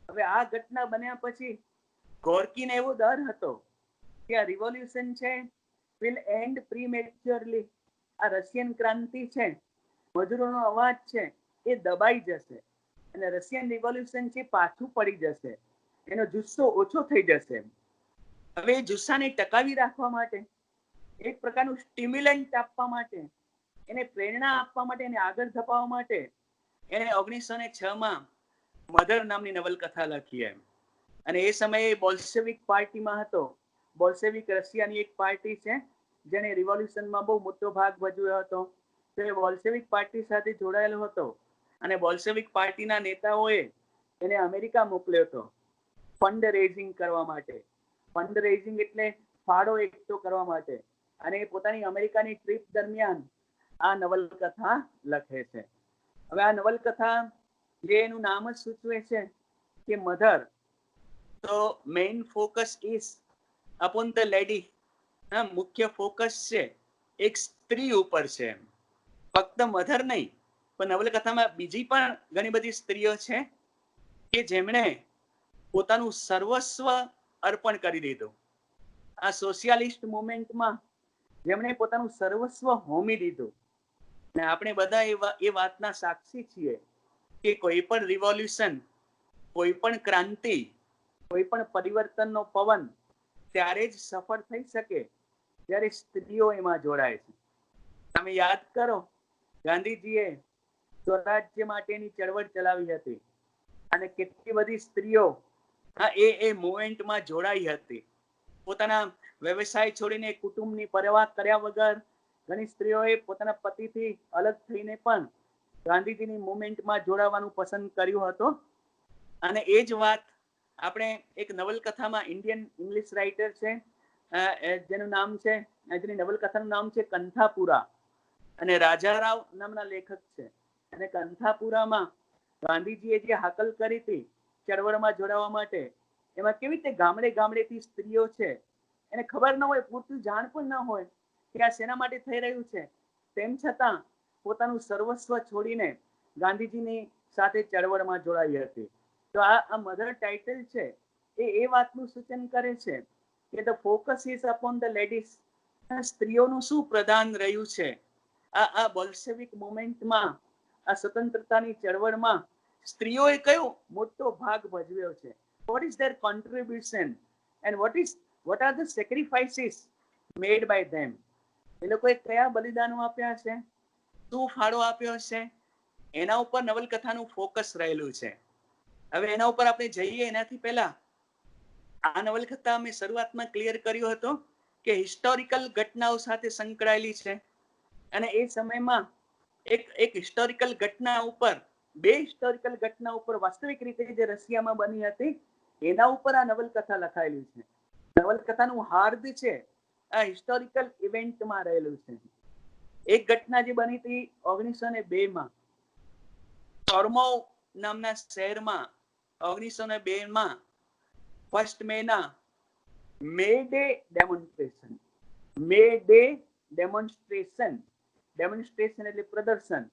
હવે આ ઘટના બન્યા પછી ગોર્કીને એવો ડર હતો કે આ રિવોલ્યુશન છે will end prematurely. આ રશિયન ક્રાંતિ છે, મજૂરોનો અવાજ છે, એ દબાઈ જશે અને રશિયન રિવોલ્યુશન છે પાછું પડી જશે, એનો જુસ્સો ઓછો થઈ જશે. હવે જુસ્સાને ટકાવી રાખવા માટે, એક પ્રકારનું સ્ટિમ્યુલન્ટ આપવા માટે, એને પ્રેરણા આપવા માટે, એને આગળ ધપાવવા માટે એને 1906 મધર નામની નવલકથા લખી એમ. અને એ સમયે બોલ્શેવિક પાર્ટીમાં હતો. બોલ્શેવિક રશિયાની એક પાર્ટી છે જેને રિવોલ્યુશનમાં બહુ મોટો ભાગ ભજવ્યો હતો. તો એ બોલ્શેવિક પાર્ટી સાથે જોડાયેલો હતો. અને બોલ્શેવિક પાર્ટીના નેતાઓએ એને અમેરિકા મોકલ્યો હતો ફંડ રેઝિંગ કરવા માટે. ફંડ રેઝિંગ એટલે ફાળો એકઠો કરવા માટે. અને એ પોતાની અમેરિકાની ટ્રીપ દરમિયાન આ નવલકથા લખે છે. હવે આ નવલકથા, જે એનું નામ જ સૂચવે છે કે મધર, તો main focus is upon the lady. મુખ્ય ફોકસ છે એક સ્ત્રી ઉપર છે, ફક્ત મધર નહીં, પણ નવલકથામાં બીજી પણ ઘણી બધી સ્ત્રીઓ છે કે જેમણે પોતાનું સર્વસ્વ અર્પણ કરી દીધું. આ સોશિયાલિસ્ટ મુવમેન્ટમાં જેમણે પોતાનું સર્વસ્વ હોમી દીધું. અને આપણે બધા એ વાતના સાક્ષી છીએ કે કોઈ પણ રિવોલ્યુશન, કોઈ પણ ક્રાંતિ, કોઈ પણ પરિવર્તનનો પવન ત્યારે જ સફળ થઈ શકે જ્યારે સ્ત્રીઓ એમાં જોડાય છે. તમે યાદ કરો, ગાંધીજીએ સ્વરાજ્ય માટેની ચળવળ ચલાવી હતી અને કેટલી બધી સ્ત્રીઓ એ મુવમેન્ટમાં જોડાઈ હતી. પોતાના વ્યવસાય છોડીને, કુટુંબની પરવા કર્યા વગર ઘણી સ્ત્રીઓએ પોતાના પતિથી અલગ થઈને પણ ગાંધીજીની મુવમેન્ટમાં જોડાવાનું પસંદ કર્યું હતું. અને એ જ વાત આપણે એક નવલકથામાં, ઇન્ડિયન ઇંગ્લિશ રાઇટર છે જેનું નામ છે, જેની નવલકથાનું નામ છે કંથાપુરા, અને રાજારાવ નામના લેખક છે. અને કંથાપુરામાં ગાંધીજીએ જે હાકલ કરી હતી ચળવળમાં જોડાવા માટે, એમાં કેવી રીતે ગામડે ગામડેથી સ્ત્રીઓ છે, એને ખબર ન હોય, પૂરતું જાણ પણ ન હોય કે આ શેના માટે થઈ રહ્યું છે, તેમ છતાં પોતાનું સર્વસ્વ છોડીને ગાંધીજીની સાથે ચળવળમાં જોડાઈ હતી. તો આ મધર ટાઇટલ છે એ વાતનું સૂચન કરે છે કે the focus is upon the ladies. સ્ત્રીઓનું શું પ્રદાન રહ્યું છે આ બોલ્શેવિક મુવમેન્ટમાં, આ સ્વતંત્રતાની ચળવળમાં સ્ત્રીઓએ કયો મોટો ભાગ ભજવ્યો છે? What is their contribution and what are the sacrifices made by them? એ લોકોએ કયા બલિદાનો આપ્યા છે, શું ફાળો આપ્યો છે, એના ઉપર નવલકથાનું ફોકસ રહેલું છે. હવે એના ઉપર આપણે જઈએ એનાથી પહેલા આ નવલકથા અમે શરૂઆતમાં ક્લિયર કર્યો હતો કે હિસ્ટોરિકલ ઘટનાઓ સાથે સંકળાયેલી છે, અને એ સમયમાં એક હિસ્ટોરિકલ ઘટના ઉપર, બે હિસ્ટોરિકલ ઘટના ઉપર વાસ્તવિક રીતે જે રશિયામાં બની હતી એના ઉપર આ નવલકથા લખાયેલી છે. નવલકથાનું હાર્દ છે આ હિસ્ટોરિકલ ઇવેન્ટમાં રહેલું છે. એક ઘટના જે બની હતી 1902 માં ટોર્મોવ નામના શહેરમાં 1902 માં 1 મે ના મે ડે ડેમોન્સ્ટ્રેશન. મે ડે ડેમોન્સ્ટ્રેશન, ડેમોન્સ્ટ્રેશન એટલે પ્રદર્શન,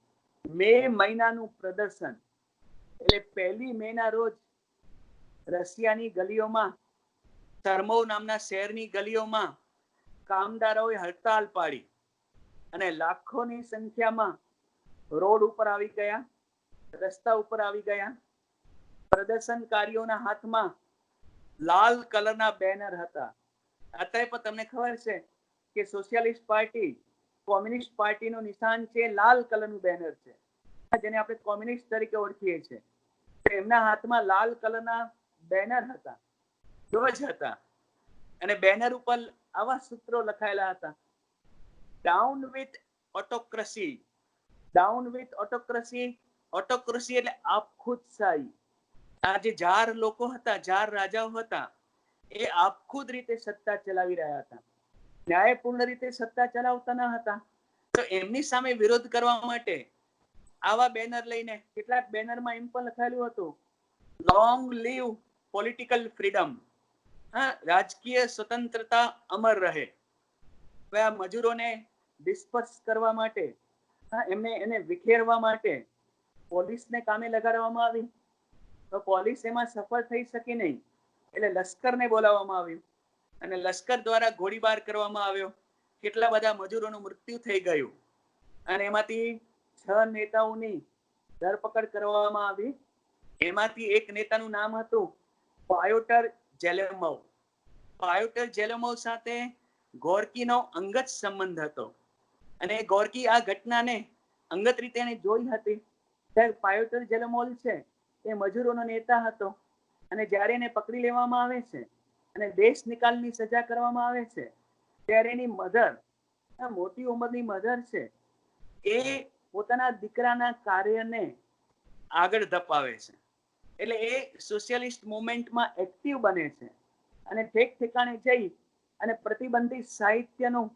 મે મહિનાનું પ્રદર્શન. એટલે 1 મે ના રોજ રશિયાની ગલીઓમાં, ટર્મોવ નામના શહેરની ગલીઓમાં કામદારોએ હડતાલ પાડી અને લાખોની સંખ્યામાં રોડ ઉપર આવી ગયા, રસ્તા ઉપર આવી ગયા. પ્રદર્શનકારીઓના હાથમાં લાલ કલરના બેનર હતા. અત્યારે પણ તમને ખબર છે કે સોશિયાલિસ્ટ પાર્ટી, કોમ્યુનિસ્ટ પાર્ટીનું નિશાન છે લાલ કલરનું બેનર છે, જેને આપણે કોમ્યુનિસ્ટ તરીકે ઓળખીએ છીએ. એમના હાથમાં લાલ કલરના બેનર હતા, ધ્વજ હતા, અને બેનર ઉપર આવા સૂત્રો લખાયેલા હતા: down with autocracy. Down with autocracy. Autocracy એટલે આપખુદશાહી. આ જે જાર લોકો હતા, જાર રાજાઓ હતા, એ આપખુદ રીતે સત્તા ચલાવી રહ્યા હતા, ન્યાયપૂર્ણ રીતે સત્તા ચલાવતા ન હતા. તો એમની સામે વિરોધ કરવા માટે આવા બેનર લઈને, કેટલાક બેનરમાં એમ પણ લખાયેલું હતું લોંગ લીવ પોલિટિકલ ફ્રીડમ, રાજકીય સ્વતંત્રતા અમર રહે. હવે આ મજૂરોને ડિસ્પર્સ કરવા માટે, એને વિખેરવા માટે પોલીસને કામે લગાડવામાં આવી. તો પોલીસ એમાં સફળ થઈ શકી નહીં, એટલે લશ્કરને બોલાવવામાં આવ્યું અને લશ્કર દ્વારા ગોળીબાર કરવામાં આવ્યો. કેટલા બધા મજૂરોનું મૃત્યુ થઈ ગયું અને એમાંથી 6 નેતાઓની ધરપકડ કરવામાં આવી. એમાંથી એક નેતાનું નામ હતું પાયોટર ઝેલેમોવ. પાયોટર ઝેલેમોવ સાથે ગોર્કીનો અંગત સંબંધ હતો, અને ગોર્કી આ ઘટનાને અંગત રીતે એને જોઈ હતી. પાયોટર ઝેલેમોવ છે એ મજૂરોનો નેતા હતો, અને જ્યારે એને પકડી લેવામાં આવે છે અને દેશ નિકાલની સજા કરવામાં આવે છે, ત્યારે એની મધર, મોટી ઉંમરની મધર છે, એ પોતાના દીકરાના કાર્યને આગળ ધપાવે છે. એટલે એ સોશિયલિસ્ટ મુવમેન્ટમાં એક્ટિવ બને છે અને ઠેક ઠેકાણે જઈ અને પ્રતિબંધિત સાહિત્યનું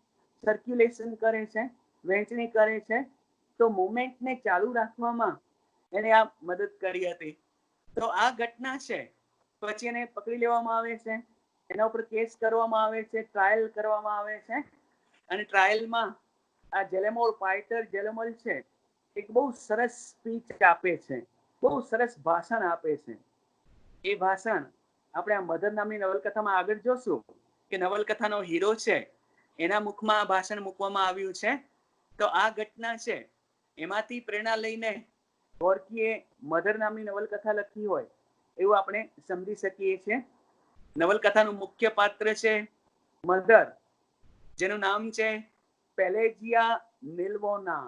સર્ક્યુલેશન કરે છે, વહેંચણી કરે છે. તો મુવમેન્ટને ચાલુ રાખવામાં એને આ મદદ કરી હતી. તો આ ઘટના છે. પછી એને પકડી લેવામાં આવે છે, એના ઉપર કેસ કરવામાં આવે છે, ટ્રાયલ કરવામાં આવે છે, અને ટ્રાયલમાં આ ઝેલેમોવ, પાયોટર ઝેલેમોવ છે, એક બહુ સરસ સ્પીચ આપે છે, બહુ સરસ ભાષણ આપે છે. એ ભાષણ આપણે આ મધર નામની નવલકથામાં આગળ જોશું કે નવલકથાનો હીરો છે એના મુખમાં આ ભાષણ મૂકવામાં આવ્યું છે. તો આ ઘટના છે એમાંથી પ્રેરણા લઈને ગોર્કીએ મધર નામની નવલકથા લખી હોય એવું આપણે સમજી શકીએ છીએ. નવલકથાનું મુખ્ય પાત્ર છે મધર, જેનું નામ છે પેલેજિયા નિલ્વોના.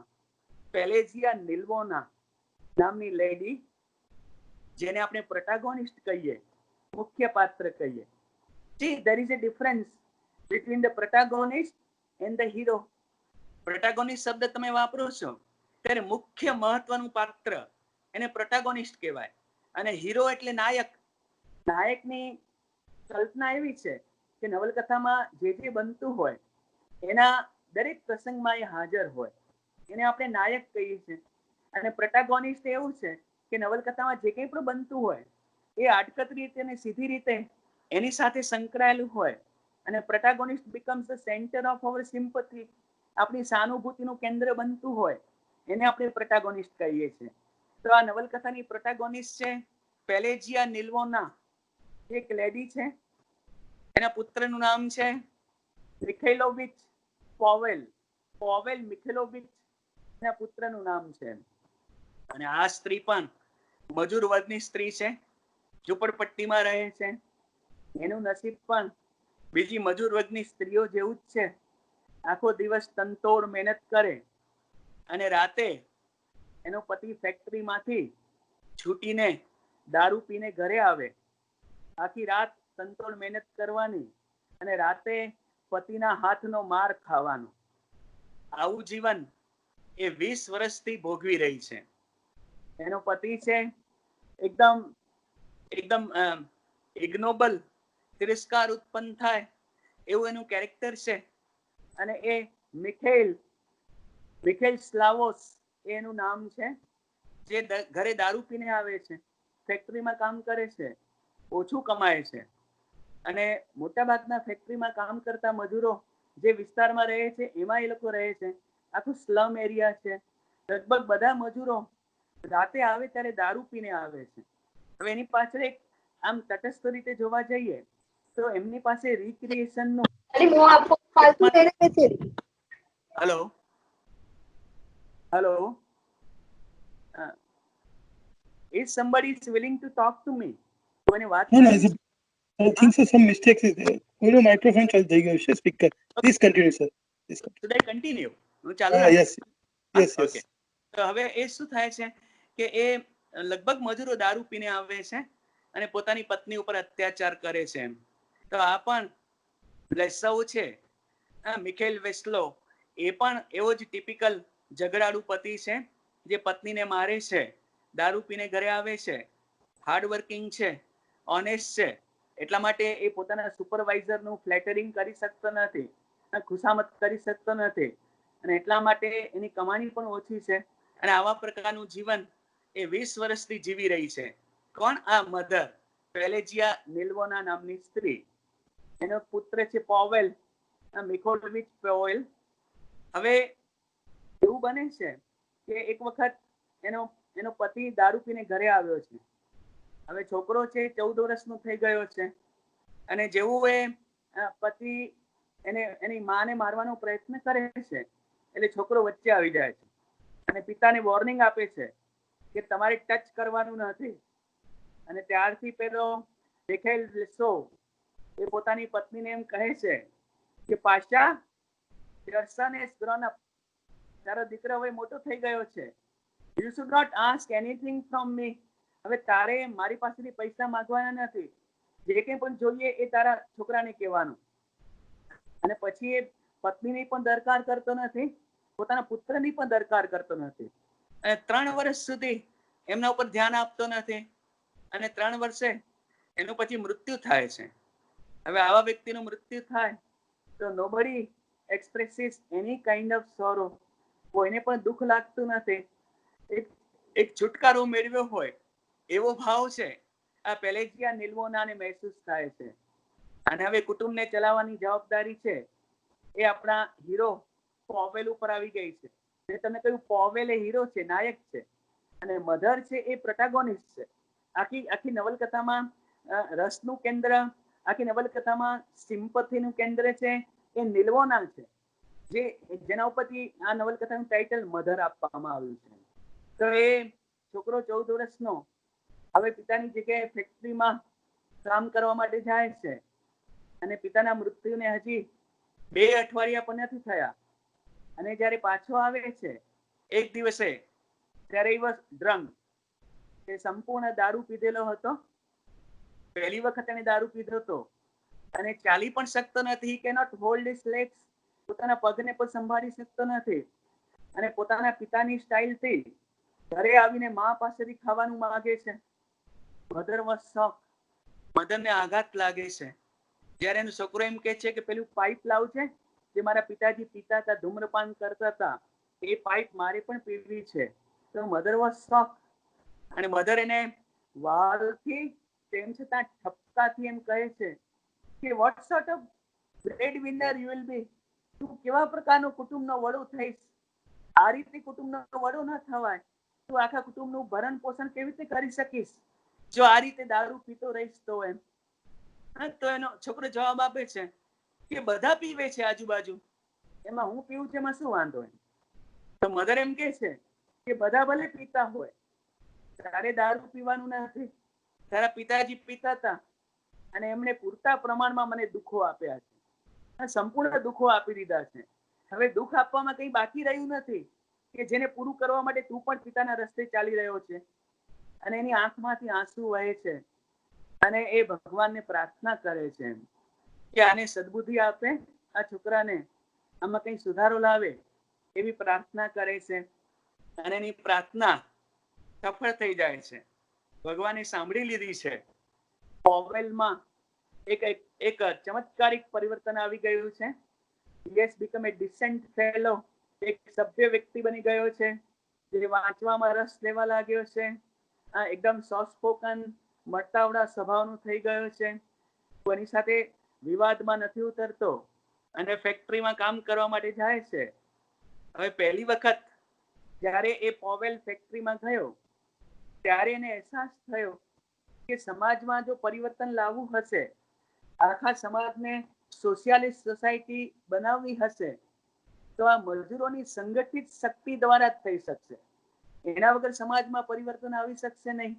પેલેજિયા નિલ્વોના નામની લેડી, જેને આપણે પ્રોટેગોનિસ્ટ કહીએ, મુખ્ય પાત્ર કહીએ. See, there is a difference between the protagonist and the hero. પ્રોટેગોનિસ્ટ શબ્દ તમે વાપરો છો ત્યારે મુખ્ય મહત્વનું પાત્ર એને પ્રોટેગોનિસ્ટ કહેવાય, અને હીરો એટલે નાયક. નાયકની કલ્પના એવી છે કે નવલકથામાં જે બનતું હોય એના દરેક પ્રસંગમાં એ હાજર હોય, એને આપણે નાયક કહીએ છીએ. અને પ્રોટેગોનિસ્ટ એવું છે કે નવલકથામાં જે કંઈ પણ બનતું હોય એ આડકતરી રીતે અને સીધી રીતે એની સાથે સંકળાયેલું હોય, અને protagonist becomes the centre of our sympathy, આપણી સહાનુભૂતિનું કેન્દ્ર બનતું હોય, એને આપણે પ્રોટેગોનિસ્ટ કહીએ છીએ. તો આ નવલકથાની પ્રોટેગોનિસ્ટ છે પેલેજિયા નિલ્વોના, એક લેડી છે. એના પુત્રનું નામ છે મિખેલોવિચ પોવેલ. પોવેલ મિખેલોવિચ એના પુત્રનું નામ છે. અને આ સ્ત્રી પણ મજૂર વર્ગની સ્ત્રી છે, ઝૂંપડપટ્ટીમાં રહે છે, એનું નસીબ પણ બીજી મજૂર વર્ગની સ્ત્રીઓ જેવું જ છે. આખો દિવસ તનતોડ મહેનત કરે અને રાતે એનો પતિ ફેક્ટરીમાંથી છૂટીને દારૂ પીને ઘરે આવે. આખી રાત તનતોડ મહેનત કરવાની અને રાતે પતિના હાથનો માર ખાવાનો. આવું જીવન એ 20 વર્ષથી ભોગવી રહી છે. એનો પતિ છે એકદમ એકદમ ઇગ્નોબલ, તિરસ્કાર ઉત્પન્ન થાય એવું એનું કેરેક્ટર છે. અને એ મિખેલ સ્લાવોસ એનું નામ છે, જે ઘરે દારૂ પીને આવે છે, ફેક્ટરીમાં કામ કરે છે, ઓછું કમાય છે. અને મોટાભાગના ફેક્ટરીમાં કામ કરતા મજૂરો જે વિસ્તારમાં રહે છે એમાં એ લોકો રહે છે. આખું સ્લમ એરિયા છે. લગભગ બધા મજૂરો રાતે આવે ત્યારે દારૂ પીને આવે છે. હવે એની પાછળ એક આમ તટસ્થ રીતે જોવા જઈએ તો એમની પાસે રિક્રિએશન નું hello is somebody is willing to talk to me? કોઈને વાત કરવી? I think so some mistakes is there. Microphone ચાલુ થઈ ગયું છે, speaker. Please continue sir. Should I continue? હું ચાલુ yes. Okay. તો હવે એ શું થાય છે કે એ લગભગ મજૂરો દારૂ પીને આવે છે અને પોતાની પત્ની ઉપર અત્યાચાર કરે છે. તો આ પણ લેસવ છે, મિખેલ વેસ્લો, એ પણ એવો જ ટિપિકલ ઝઘડાળુ પતિ છે જે પત્નીને મારે છે, દારૂ પીને ઘરે આવે છે, હાર્ડવર્કિંગ છે, ઓનેસ્ટ છે. એટલા માટે એ પોતાના સુપરવાઇઝરનું ફ્લેટરિંગ કરી શકતો નથી, ખુશામત કરી શકતો નથી, અને એટલા માટે એની કમાણી પણ ઓછી છે. અને આવા પ્રકારનું જીવન એ 20 વર્ષથી જીવી રહી છે. કોણ? આ મધર પેલેજિયા નિલ્વોના નામની સ્ત્રી. એનો પુત્ર છે પોવેલ, મિખોલવિચ પોવેલ. હવે એવું બને છે કે એક વખત એનો પતિ દારૂ પીને ઘરે આવ્યો છે. હવે છોકરો છે 14 વર્ષનો થઈ ગયો છે, અને જેવું એ પતિ એની માને મારવાનો પ્રયત્ન કરે છે એટલે છોકરો વચ્ચે આવી જાય છે અને પિતાને વોર્નિંગ આપે છે કે તમારે ટચ કરવાનું નથી. અને ત્યારથી પેલો મિખેલ વેસ્લો એ પોતાની પત્નીને એમ કહે છે કે Pasha, your son has grown up. તારો દીકરો હવે મોટો થઈ ગયો છે. You should not ask anything from me. હવે તારે મારી પાસેથી પૈસા માંગવાના નથી. જે કંઈ પણ જોઈએ એ તારા છોકરાને કહેવાનું. અને પછી એ પત્નીની પણ દરકાર કરતો નથી, પોતાના પુત્રની પણ દરકાર કરતો નથી. અને 3 વર્ષ સુધી એમના ઉપર ધ્યાન આપતો નથી. અને 3 વર્ષે એનું પછી મૃત્યુ થાય છે. હવે આવા વ્યક્તિનું મૃત્યુ થાય તો nobody expresses any kind of sorrow. કોઈને પણ દુઃખ લાગતું નથી. એક છુટકારો મેળવ્યો હોય એવો ભાવ છે આ પેલેજિયા નિલ્વોનાને મહેસૂસ થાય છે. અને હવે કુટુંબને ચલાવવાની જવાબદારી છે એ આપણા હીરો પોવેલ ઉપર આવી ગઈ છે. મેં તમને કહ્યું પોવેલ એ હીરો છે, નાયક છે, અને મધર છે એ પ્રોટેગોનિસ્ટ છે. આખી નવલકથામાં રસનું કેન્દ્ર, આખી નવલકથામાં સિમ્પથીનું કેન્દ્ર છે એ નિલ્વોના છે, જેના ઉપરથી આ નવલકથાનું ટાઇટલ મધર આપવામાં આવ્યું છે. તો એ છોકરો 14 વર્ષનો હવે પિતાની જગ્યાએ ફેક્ટરીમાં કામ કરવા માટે જાય છે, અને પિતાના મૃત્યુને હજી 2 અઠવાડિયા પણ નથી થયા. અને જ્યારે પાછો આવે છે એક દિવસે, ત્યારે એ વોઝ ડ્રંક, એ સંપૂર્ણ દારૂ પીધેલો હતો. પહેલી વખત એને દારૂ પીધો હતો અને ચાલી પણ શકતો નથી. he cannot hold his legs. પોતાના પગને પણ સંભાળી શકતો નથી. અને પોતાના પિતાની સ્ટાઇલથી ઘરે આવીને મા પાસેથી ખાવાનું માંગે છે. Mother was shocked. મધરને આઘાત લાગે છે. જ્યારે એનો છોકરો એમ કહે છે કે પેલું પાઇપ લાવજે જે મારા પિતાજી પીતા હતા, ધૂમ્રપાન કરતા હતા, એ પાઇપ મારે પણ પીવી છે. તો મધર વોઝ શોક્ડ. અને મધર એને વાલથી તેમ છતાં ઠપકાથી એમ કહે છે કે what sort of bread winner you will be. તું કેવા પ્રકારનો કુટુંબનો વડો થઈશ? આ રીતે કુટુંબનો વડો ન થવાય. તું આખા કુટુંબનું ભરણ પોષણ કેવી રીતે કરી શકીશ જો આ રીતે દારૂ પીતો રહીશ તો? એમ તો એનો છોકરો જવાબ આપે છે કે બધા પીવે છે આજુબાજુ, એમાં હું પીવું છે એમાં શું વાંધો? એમ તો મધર એમ કે છે કે બધા ભલે પીતા હોય, તારે દારૂ પીવાનું નથી, તારા પિતાજી પીતા હતા અને એમણે પૂરતા પ્રમાણમાં મને દુઃખો આપ્યા છે, સંપૂર્ણ દુઃખો આપી દીધા છે. હવે દુઃખ આપવામાં કંઈ બાકી રહ્યું નથી કે જેને પૂરું કરવા માટે તું પણ પિતાના રસ્તે ચાલી રહ્યો છે. અને એની આંખમાંથી આંસુ વહે છે અને એ ભગવાનને પ્રાર્થના કરે છે કે આને સદબુદ્ધિ આપે, આ છોકરાને આમાં કંઈ સુધારો લાવે, એવી પ્રાર્થના કરે છે. અને એની પ્રાર્થના સફળ થઈ જાય છે. ભગવાને સાંભળી લીધી છે. પોવેલમાં એક ચમત્કારિક પરિવર્તન આવી ગયું છે. He has become a decent fellow. એક સભ્ય વ્યક્તિ બની ગયો છે, જે વાંચવામાં રસ લેવા લાગ્યો છે, એકદમ સોફ્ટ સ્પોકન મળતાવડા સ્વભાવનો થઈ ગયો છે, કોની સાથે વિવાદમાં નથી ઉતરતો અને ફેક્ટરીમાં કામ કરવા માટે જાય છે. હવે પહેલી વખત જ્યારે એ પોવેલ ફેક્ટરીમાં ગયો ત્યારે એને અહેસાસ થયો કે સમાજમાં જો પરિવર્તન લાવવું હશે, આખા સમાજને સોશિયાલિસ્ટ સોસાયટી બનાવવી હશે, તો આ મજૂરોની સંગઠિત શક્તિ દ્વારા જ થઈ શકશે. એના વગર સમાજમાં પરિવર્તન આવી શકશે નહીં.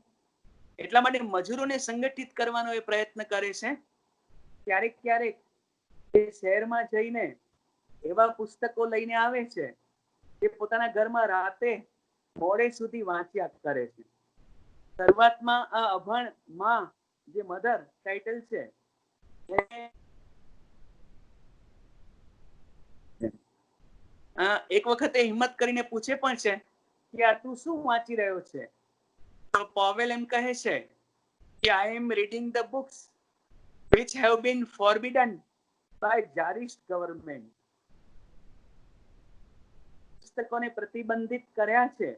એટલા માટે મજૂરોને સંગઠિત કરવાનો એ પ્રયત્ન કરે છે. ક્યારેક ક્યારેક એ શહેરમાં જઈને એવા પુસ્તકો લઈને આવે છે જે પોતાના ઘરમાં રાતે મોડે સુધી વાંચ્યા કરે છે. શરૂઆતમાં આ અભણ માં જે મધર ટાઇટલ છે, એક વખત એ હિંમત કરીને પૂછે પણ છે કે આ તું શું વાંચી રહ્યો છે? તો પોવેલ એમ કહે છે કે I am reading the books which have been forbidden by Tsarist government. પુસ્તકોને પ્રતિબંધિત કર્યા છે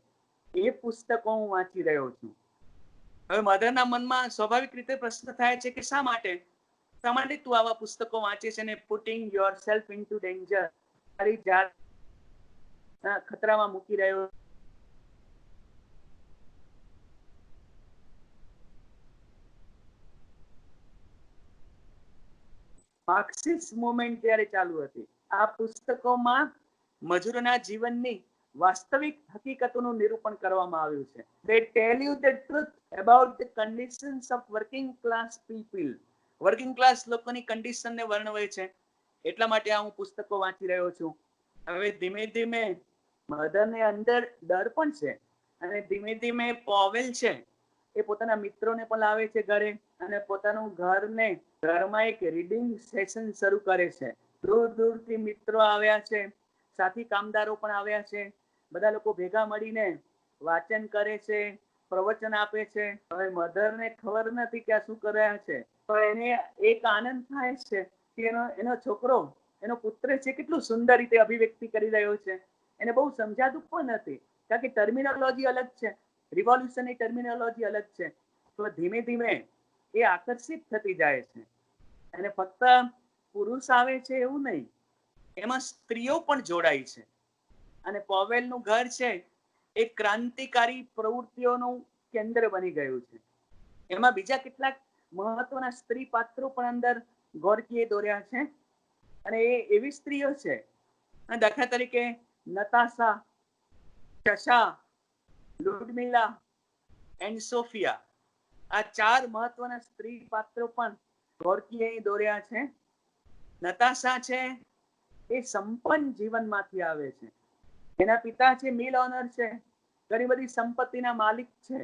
એ પુસ્તકો હું વાંચી રહ્યો છું. હવે મધરના મનમાં સ્વાભાવિક રીતે પ્રશ્ન થાય છે કે શા માટે તું આવા પુસ્તકો વાંચે છે ને પુટિંગ યોરસેલ્ફ ઇનટુ ડેન્જર, તારી જાત ખતરામાં મૂકી રહ્યો. માર્ક્સિસ્ટ મુવમેન્ટ જ્યારે ચાલુ હતી, આ પુસ્તકોમાં મજૂરોના જીવનની વાસ્તવિક હકીકતોનું નિરૂપણ કરવામાં આવ્યું છે. They tell you the truth about the conditions of working class people. Working class લોકોની કન્ડિશનને વર્ણવે છે. એટલા માટે આ હું પુસ્તકો વાંચી રહ્યો છું. હવે ધીમે ધીમે મધરને અંદર ડર પણ છે અને ધીમે ધીમે પોવેલ છે એ પોતાના મિત્રોને પણ લાવે છે ઘરે અને પોતાનું ઘરમાં એક રીડિંગ સેશન શરૂ કરે છે. દૂર દૂરથી મિત્રો આવ્યા છે, સાથી કામદારો પણ આવ્યા છે. બધા લોકો ભેગા મળીને વાંચન કરે છે, પ્રવચન આપે છે. હવે મધરને ખબર નથી કે આ શું કર્યા છે, તો એને એક આનંદ થાય છે કે એનો છોકરો, એનો પુત્ર છે કેટલું સુંદર રીતે અભિવ્યક્તિ કરી રહ્યો છે. એને બહુ સમજાતું પણ નથી કારણ કે ટર્મિનોલોજી અલગ છે, રિવોલ્યુશનની ટર્મિનોલોજી અલગ છે. તો ધીમે ધીમે એ આકર્ષિત થતી જાય છે. અને ફક્ત પુરુષ આવે છે એવું નહીં, એમાં સ્ત્રીઓ પણ જોડાય છે. અને પોવેલનું ઘર છે એ ક્રાંતિકારી પ્રવૃત્તિઓનું કેન્દ્ર બની ગયું છે. એમાં બીજા કેટલાક મહત્વના સ્ત્રી પાત્રો પણ અંદર ગોર્કીએ દોર્યા છે અને એ એવી સ્ત્રીઓ છે, દાખલા તરીકે નતાશા, ચશા, લુડમિલા એન્ડ સોફિયા, આ 4 મહત્વના સ્ત્રી પાત્રો પણ ગોર્કીએ દોર્યા છે. નતાશા છે એ સંપન્ન જીવનમાંથી આવે છે. એના પિતા છે મિલ ઓનર છે, ઘણી બધી સંપત્તિના માલિક છે,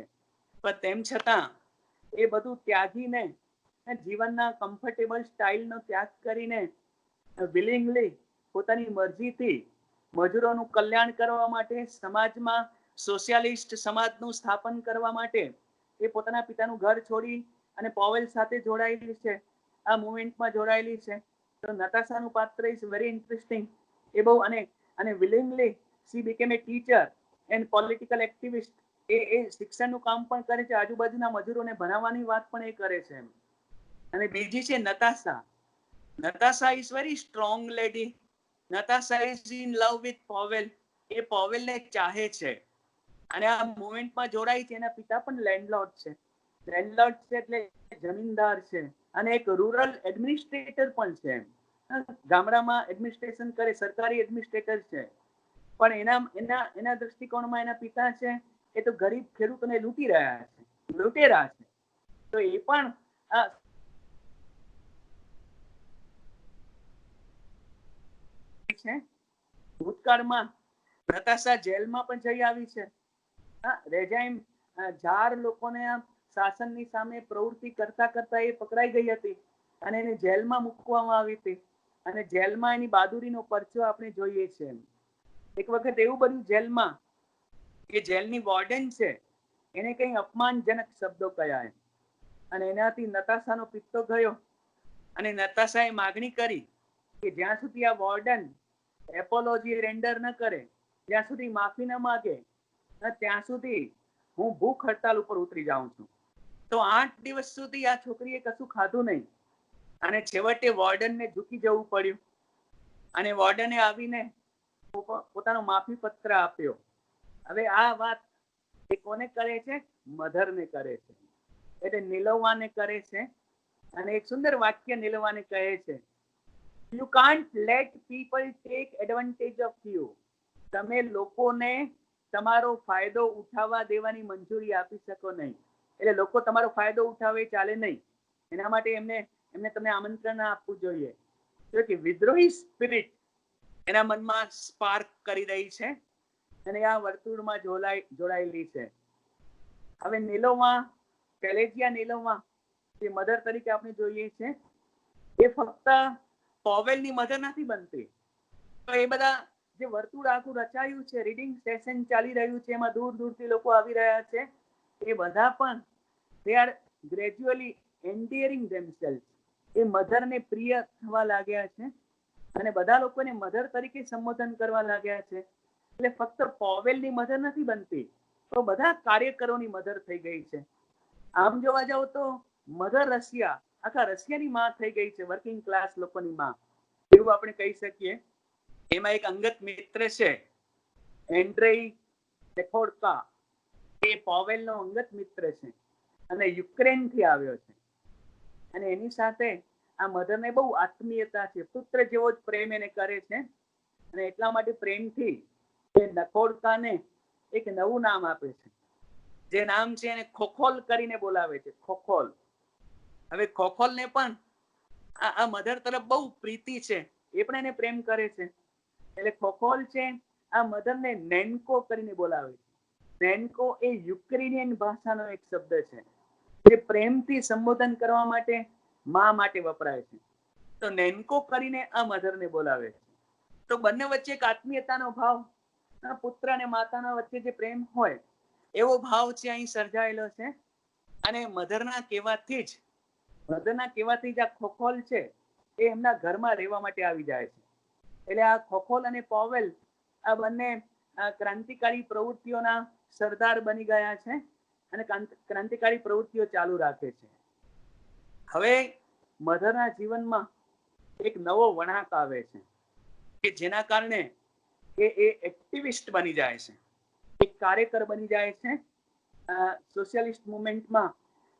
પણ તેમ છતાં એ બધું ત્યાગીને, જીવનના કમ્ફર્ટેબલ સ્ટાઇલનો ત્યાગ કરીને વિલિંગલી, પોતાની મરજીથી મજૂરોનું કલ્યાણ કરવા માટે, સમાજમાં સોશિયાલિસ્ટ સમાજનું સ્થાપન કરવા માટે એ પોતાના પિતાનું ઘર છોડી અને પોવેલ સાથે જોડાયેલી છે, આ મુવમેન્ટમાં જોડાયેલી છે. તો નતાશાનું પાત્ર ઇઝ વેરી ઇન્ટરેસ્ટિંગ. એ બહુ અને વિલિંગલી she became a teacher and political activist. એ શિક્ષણનું કામ પણ કરે છે, આજુબાજુના મજૂરોને ભણાવવાની વાત પણ એ કરે છે. અને બીજી છે Natasha. Natasha is very strong lady. Natasha is in love with Pavel. એ પોવેલને ચાહે છે અને આ મુવમેન્ટમાં જોડાય છે. એના પિતા પણ લેન્ડલોર્ડ છે. લેન્ડલોર્ડ છે એટલે જમીનદાર છે અને એક રૂરલ એડમિનિસ્ટ્રેટર પણ છે. ગામડામાં એડમિનિસ્ટ્રેશન કરે, સરકારી એડમિનિસ્ટ્રેટર છે. પણ એના દ્રષ્ટિકોણમાં એના પિતા છે એ તો ગરીબ ખેડૂતોને લૂંટી રહ્યા છે, લૂંટેરા છે. તો એ પણ છે. ભૂતકાળમાં નતાશા જેલમાં પણ જઈ આવી છે. રેજાઇમ જાર લોકોને શાસનની સામે પ્રવૃત્તિ કરતા કરતા એ પકડાઈ ગઈ હતી અને એને જેલમાં મૂકવામાં આવી હતી અને જેલમાં એની બહાદુરીનો પરચો આપણે જોઈએ છે. એક વખત એવું બન્યું જેલમાં કે જેલની વોર્ડન છે એને કઈ અપમાનજનક શબ્દો કહ્યા અને એનાથી નતાશાનો પિત્તો ગયો અને નતાશાએ માગણી કરી કે જ્યાં સુધી આ વોર્ડન એપોલોજી રેન્ડર ન કરે, જ્યાં સુધી માફી ન માગે, ત્યાં સુધી હું ભૂખ હડતાલ ઉપર ઉતરી જાઉં છું. તો 8 દિવસ સુધી આ છોકરીએ કશું ખાધું નહીં અને છેવટે વોર્ડનને ઝૂકી જવું પડ્યું અને વોર્ડને આવીને પોતાનો માફી પત્ર આપ્યો. હવે આ વાત એ કોને કરે છે? મધરને કરે છે, એટલે નીલવાને કરે છે. અને એક સુંદર વાક્ય નીલવાને કહે છે, you can't let people take advantage of you. તમે લોકોને તમારો ફાયદો ઉઠાવવા દેવાની મંજૂરી આપી શકો નહીં. એટલે લોકો તમારો ફાયદો ઉઠાવે ચાલે નહીં. એના માટે એમને તમને આમંત્રણ આપવું જોઈએ. જો કે વિદ્રોહી સ્પિરિટ એના મનમાં સ્પાર્ક કરી રહી છે અને આ વર્તુળમાં જોડાયેલી છે. હવે નીલોવા, પેલેજિયા નીલોવા જે મધર તરીકે આપણે જોઈએ છે, એ ફક્ત પોવેલની મધર નથી બનતી. તો એ બધા જે વર્તુળ આખું રચાયું છે, રીડિંગ સેશન ચાલી રહ્યું છે, એમાં દૂર દૂરથી લોકો આવી રહ્યા છે, એ બધા પણ they are gradually endearing themselves. એ મધરને પ્રિય થવા લાગ્યા છે અને બધા લોકોને મધર તરીકે સંબોધન કરવા લાગ્યા છે. એટલે ફક્ત પોવેલની મધર નથી બનતી, તો બધા કાર્યકરોની મધર થઈ ગઈ છે. આમ જોવા જાવ તો મધર રશિયા આખા રશિયાની માં થઈ ગઈ છે, વર્કિંગ ક્લાસ લોકોની માં, એવું આપણે કહી શકીએ. એમાં એક અંગત મિત્ર છે, એન્ડ્રેઈ લેખોડકા. એ પોવેલનો અંગત મિત્ર છે અને યુક્રેનથી આવ્યો છે અને એની સાથે આ મધરને બહુ આત્મીયતા છે, પુત્ર જેવો જ પ્રેમ એને કરે છે અને એટલા માટે પ્રેમથી એ નખોડકાને એક નવું નામ આપે છે, જે નામ છે એને ખોખોલ કરીને બોલાવે છે, ખોખોલ. હવે ખોખોલને પણ આ મધર તરફ બહુ પ્રીતિ છે, એ પણ એને પ્રેમ કરે છે. એટલે ખોખોલ છે આ મધરને નેન્કો કરીને બોલાવે છે. નેન્કો એ યુક્રેનિયન ભાષાનો એક શબ્દ છે જે પ્રેમથી સંબોધન કરવા માટે માં માટે વપરાય છે. તો નેન્કો કરીને આ મધરને બોલાવે છે. તો બંને વચ્ચે એક આત્મીયતાનો ભાવ, પુત્ર અને માતાના વચ્ચે જે પ્રેમ હોય એવો ભાવ છે અહીં સર્જાયેલો છે. અને મધરના કહેવાથી જ આ ખોખોલ છે એ એમના ઘરમાં રહેવા માટે આવી જાય છે. એટલે આ ખોખોલ અને પોવેલ આ બંને ક્રાંતિકારી પ્રવૃત્તિઓના સરદાર બની ગયા છે અને ક્રાંતિકારી પ્રવૃત્તિઓ ચાલુ રાખે છે. હવે મધરના જીવનમાં એક નવો વળાંક આવે છે કે જેના કારણે એ એક્ટિવિસ્ટ બની જાય છે, એક કાર્યકર બની જાય છે. સોશિયલિસ્ટ મુવમેન્ટમાં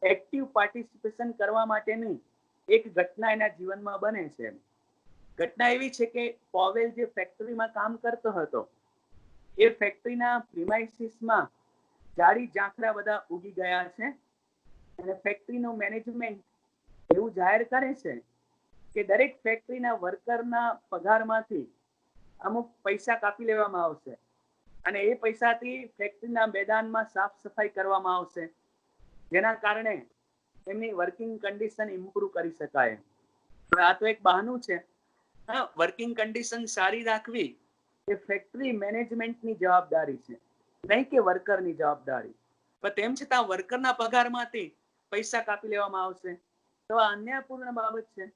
એક્ટિવ પાર્ટિસિપેશન કરવા માટેની એક ઘટના એના જીવનમાં બને છે. ઘટના એવી છે કે પોવેલ જે ફેક્ટરીમાં કામ કરતો હતો, એ ફેક્ટરીના પ્રિમાઇસીસમાં જાડી ઝાંખરા બધા ઉગી ગયા છે અને ફેક્ટરીનું મેનેજમેન્ટ એવું જાહેર કરે છે કે દરેક ફેક્ટરીના વર્કરના પગારમાંથી અમુક પૈસા કાપી લેવામાં આવશે અને એ પૈસાથી ફેક્ટરીના મેદાનમાં સાફ સફાઈ કરવામાં આવશે, જેના કારણે એમની વર્કિંગ કન્ડિશન ઇમ્પ્રુવ કરી શકાય. આ તો એક બહાનું છે. વર્કિંગ કન્ડિશન સારી રાખવી એ ફેક્ટરી મેનેજમેન્ટની જવાબદારી છે, નહીં કે વર્કરની જવાબદારી. પણ તેમ છતાં વર્કરના પગારમાંથી પૈસા કાપી લેવામાં આવશે, તો આ અન્યાયપૂર્ણ બાબત છે.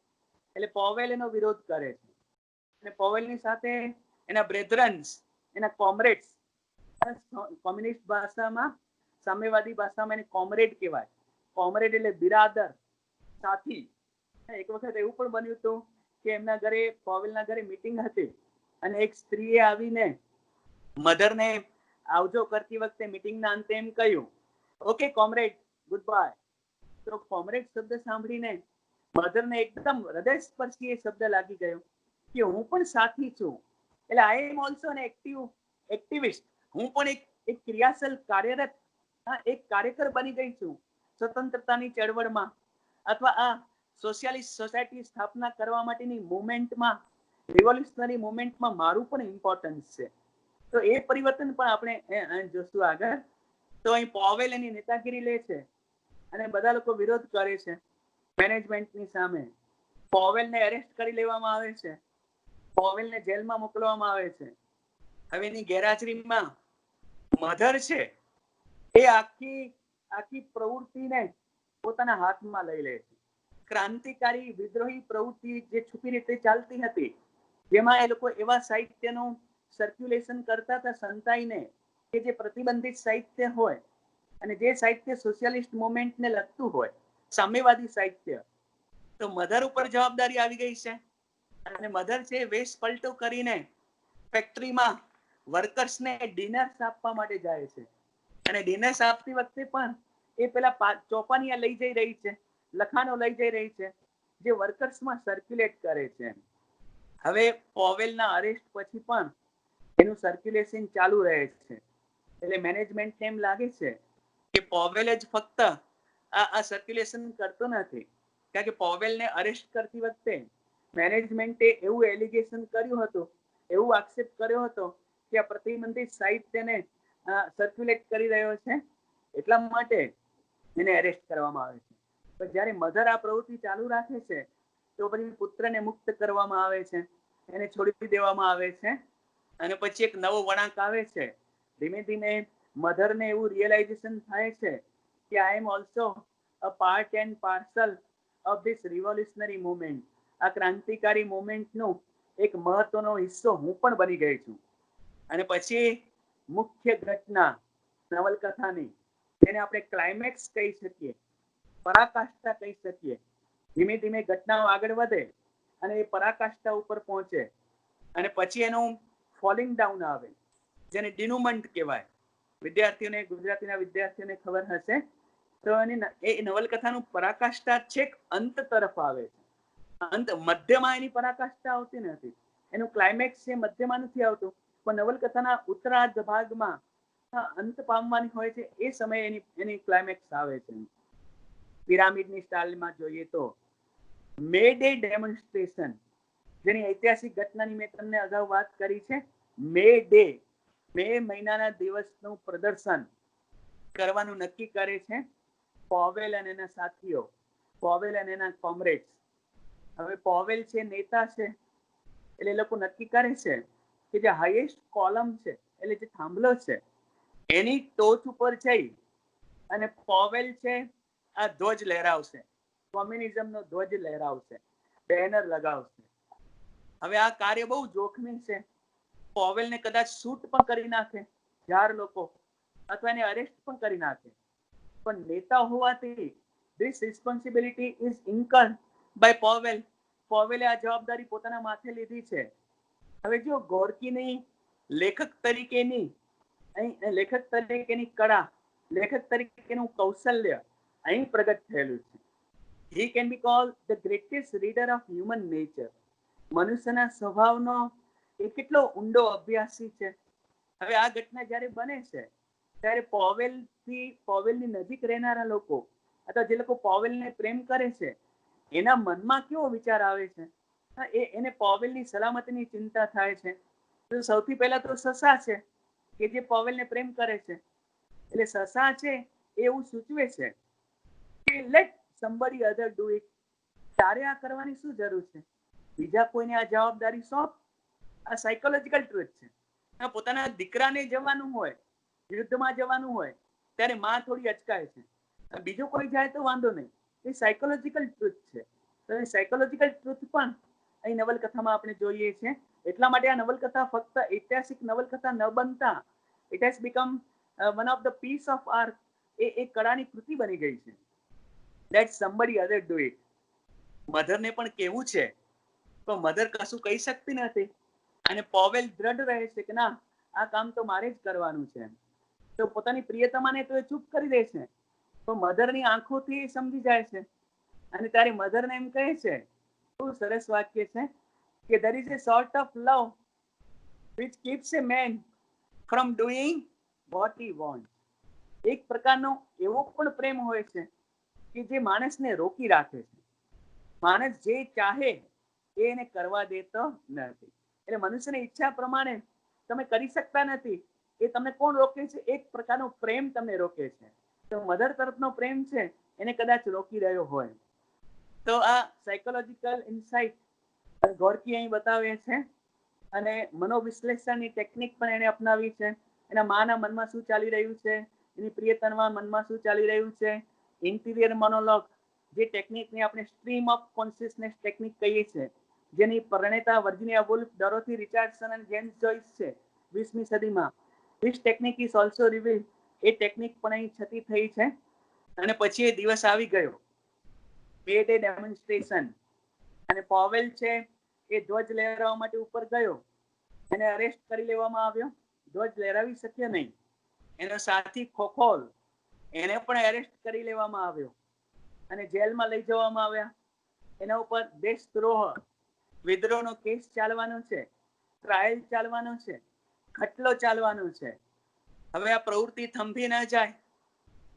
એટલે પોવેલ એનો વિરોધ કરે છે અને પોવેલની સાથે એના બ્રેધરન્સ, એના કોમરેડ્સ, કોમ્યુનિસ્ટ ભાષામાં, સામ્યવાદી ભાષામાં એને કોમરેડ કહેવાય. કોમરેડ એટલે બિરાદર, સાથી. એક વખત એવું પણ બન્યું હતું કે એમના ઘરે, પોવેલના ઘરે મીટિંગ હતી અને એક સ્ત્રીએ આવીને મધરને આવજો કરતી વખતે મીટિંગના અંતે એમ કહ્યું, ઓકે કોમરેડ, ગુડ બાય. તો કોમરેડ શબ્દ સાંભળીને મધરને એકદમ હૃદયસ્પર્શી શબ્દ લાગી ગયો કે હું પણ સાથી છું, એટલે આઈ એમ ઓલ્સો એન એક્ટિવિસ્ટ, હું પણ એક એક ક્રિયાશીલ કાર્યરત એક કાર્યકર બની ગઈ છું સ્વતંત્રતાની ચળવળમાં, અથવા આ સોશિયાલિસ્ટ સોસાયટી સ્થાપના કરવા માટેની મુવમેન્ટમાં, રિવોલ્યુશનરી મુવમેન્ટમાં મારું પણ ઇમ્પોર્ટન્સ છે. તો એ પરિવર્તન પણ આપણે જોશું આગળ. તો અહીં પોવેલ એની નેતાગીરી લે છે અને બધા લોકો વિરોધ કરે છે મેનેજમેન્ટની સામે. પોવેલને એરેસ્ટ કરી લેવામાં આવે છે, પોવેલને જેલમાં મોકલવામાં આવે છે. હવે એની ગેરહાજરીમાં મધર છે એ આખી પ્રવૃત્તિને પોતાના હાથમાં લઈ લે છે. ક્રાંતિકારી વિદ્રોહી પ્રવૃત્તિ જે છુપી રીતે ચાલતી હતી, જેમાં એ લોકો એવા સાહિત્યનું સર્ક્યુલેશન કરતા હતા સંતાઈને, કે જે પ્રતિબંધિત સાહિત્ય હોય અને જે સાહિત્ય સોશિયાલિસ્ટ મુવમેન્ટને લગતું હોય, સામ્યવાદી સાહિત્ય. તો મધર ઉપર જવાબદારી આવી ગઈ છે અને મધર છે વેશ પલટો કરીને ફેક્ટરીમાં વર્કર્સને ડિનર્સ આપવા માટે જાય છે. અને ડિનર્સ આપતી વખતે પણ એ પેલા ચોપાનિયા લઈ જઈ રહી છે, લખાણો લઈ જઈ રહી છે, જે વર્કર્સમાં સર્ક્યુલેટ કરે છે. હવે પોવેલના અરેસ્ટ પછી પણ એનું સર્ક્યુલેશન ચાલુ રહે છે. એટલે મેનેજમેન્ટને એમ લાગે છે કે પોવેલ જ ફક્ત આ સર્ક્યુલેશન કરતો નથી, કારણ કે પોવેલને અરેસ્ટ કરતી વખતે મેનેજમેન્ટે એવું એલિગેશન કર્યું હતું, એવું આક્ષેપ કર્યો હતો કે આ પ્રતિબંધિત સાહિત્યને સર્ક્યુલેટ કરી રહ્યો છે, એટલા માટે એને એરેસ્ટ કરવામાં આવે છે. પણ જ્યારે મધર આ પ્રવૃત્તિ ચાલુ રાખે છે તો પછી પુત્રને મુક્ત કરવામાં આવે છે, એને છોડી દેવામાં આવે છે. અને પછી એક નવો વળાંક આવે છે. ધીમે ધીમે મધરને એવું રિયલાઇઝેશન થાય છે કે I am also a part and parcel of this revolutionary movement. આ ક્રાંતિકારી મુવમેન્ટનો એક મહત્વનો હિસ્સો હું પણ બની ગઈ છું. અને પછી મુખ્ય ઘટના નવલકથાની, જેને આપણે ક્લાઇમેક્સ કહી શકીએ, પરાકાષ્ઠા કહી શકીએ. ધીમે ધીમે ઘટનાઓ આગળ વધે અને એ પરાકાષ્ઠા ઉપર પહોંચે અને પછી એનું ફોલિંગ ડાઉન આવે, જેને ડિનુમન્ટ કહેવાય. વિદ્યાર્થીઓને, ગુજરાતીના વિદ્યાર્થીઓને ખબર હશે તો એ નવલકથાનું પરાકાષ્ઠા છેક અંત તરફ આવે છે. અંત મધ્યમાં એની પરાકાષ્ઠા આવતી નથી, એનું ક્લાઇમેક્સ છે મધ્યમાં નથી આવતું, પણ નવલકથાના ઉત્તરાર્ધ ભાગમાં અંત પામવાની હોય છે, એ સમયે એની ક્લાઇમેક્સ આવે છે. પિરામિડની સ્ટાઇલમાં જોઈએ તો મે ડે ડેમોન્સ્ટ્રેશન, જેની ઐતિહાસિક ઘટનાની મેં તમને અગાઉ વાત કરી છે. મે ડે, મે મહિનાના દિવસનું પ્રદર્શન કરવાનું નક્કી કરે છે પોવેલ અને એના સાથીઓ, પોવેલ અને એના કોમરેડ્સ. હવે પોવેલ છે નેતા છે, એટલે એ લોકો નક્કી કરે છે કે જે હાઈએસ્ટ કોલમ છે, એટલે જે થાંભલો છે, એની ટોચ ઉપર જઈ અને પોવેલ છે આ ધ્વજ લહેરાવશે, કોમ્યુનિઝમનો ધ્વજ લહેરાવશે, બેનર લગાવશે. હવે આ કાર્ય બહુ જોખમી છે. પોવેલને કદાચ શૂટ પણ કરી નાખે 4 લોકો, અથવા એને અરેસ્ટ પણ કરી નાખે. પણ નેતા હોવાથી this responsibility is incurred by Pavel. પોવેલે આ જવાબદારી પોતાના માથે લીધી છે. હવે જો ગોર્કીની લેખક તરીકેની કળા, લેખક તરીકેનું કૌશલ્ય અહીં પ્રગટ થયેલું છે. He can be called the greatest reader of human nature. મનુષ્યના સ્વભાવનો એ કેટલો ઊંડો અભ્યાસી છે. હવે આ ઘટના જ્યારે બને છે ત્યારે પોવેલની નજીક રહેનારા લોકો, અથવા જે લોકો પોવેલને પ્રેમ કરે છે, એના મનમાં કેવો વિચાર આવે છે? એને પોવેલની સલામતીની ચિંતા થાય છે. તો સૌથી પહેલા તો સસા છે કે જે પોવેલને પ્રેમ કરે છે, એટલે સસા છે એવું સૂચવે છે કે late somebody other do it. તારે આ કરવાની શું જરૂર છે? બીજા કોઈને આ જવાબદારી સોંપ. આ સાયકોલોજીકલ ટ્રુથ છે. પોતાના દીકરાને જવાનું હોય, યુદ્ધમાં જવાનું હોય, ત્યારે માં થોડી અચકાય છે. બીજું કોઈ જાય તો વાંધો નહીં, એ સાયકોલોજીકલ ટ્રુથ છે. તો એ સાયકોલોજીકલ ટ્રુથ પણ અહીં નવલકથામાં આપણે જોઈએ છે. એટલા માટે આ નવલકથા ફક્ત ઐતિહાસિક નવલકથા ન બનતા it has become one of the piece of art. એ કળાની કૃતિ બની ગઈ છે. Let somebody other do it. મધરને પણ કેવું છે, તો મધર કશું કહી શકતી નથી અને પોવેલ દ્રઢ રહે છે કે ના, આ કામ તો મારે જ કરવાનું છે. તો પોતાની પ્રિયતમાને તો એ ચૂપ કરી દે છે, તો મધરની આંખોથી સમજી જાય છે અને ત્યારે મધરને એમ કહે છે, બહુ સરસ વાક્ય છે કે there is a sort of love which keeps a man from doing what he wants. એક પ્રકારનો એવો પણ પ્રેમ હોય છે કે જે માણસને રોકી રાખે છે. માણસ જે ચાહે એ એને કરવા દેતો નથી. એટલે મનુષ્યની ઈચ્છા પ્રમાણે તમે કરી શકતા નથી. એ તમને કોણ રોકે છે? એક પ્રકારનો પ્રેમ તમને રોકે છે. તો મધર તરફનો પ્રેમ છે એને કદાચ રોકી રહ્યો હોય. તો આ સાયકોલોજીકલ ઇનસાઇટ ગોર્કી અહીં બતાવે છે અને મનોવિશ્લેષણની ટેકનિક પણ એને અપનાવી છે. એના માના મનમાં શું ચાલી રહ્યું છે, એની પ્રિયતમના મનમાં શું ચાલી રહ્યું છે, ઇન્ટિરિયર મોનોલોગ જે ટેકનિકને આપણે સ્ટ્રીમ ઓફ કોન્શિયસનેસ ટેકનિક કહીએ છીએ, જેની પ્રણેતા વર્જિનિયા વુલ્ફ, ડોરોથી રિચાર્ડસન અને જેમ્સ જોઇસ છે 20મી સદીમાં. This technique is also revealed. A technique પણ અહીં છતી થઈ છે. અને પછી એ દિવસ આવી ગયો, બે ડે ડેમોન્સ્ટ્રેશન, અને પોવેલ છે એ ધ્વજ લહેરાવવા માટે ઉપર ગયો. એને અરેસ્ટ કરી લેવામાં આવ્યો, ધ્વજ લહેરાવી શક્યો નહીં. એનો સાથી ખોખોલ, એને પણ એરેસ્ટ કરી લેવામાં આવ્યો અને જેલમાં લઈ જવામાં આવ્યા. એના ઉપર દેશદ્રોહ, વિદ્રોહનો કેસ ચાલવાનો છે, ટ્રાયલ ચાલવાનો છે, ખટલો ચાલવાનો છે. હવે આ પ્રવૃત્તિ થંભી ન જાય,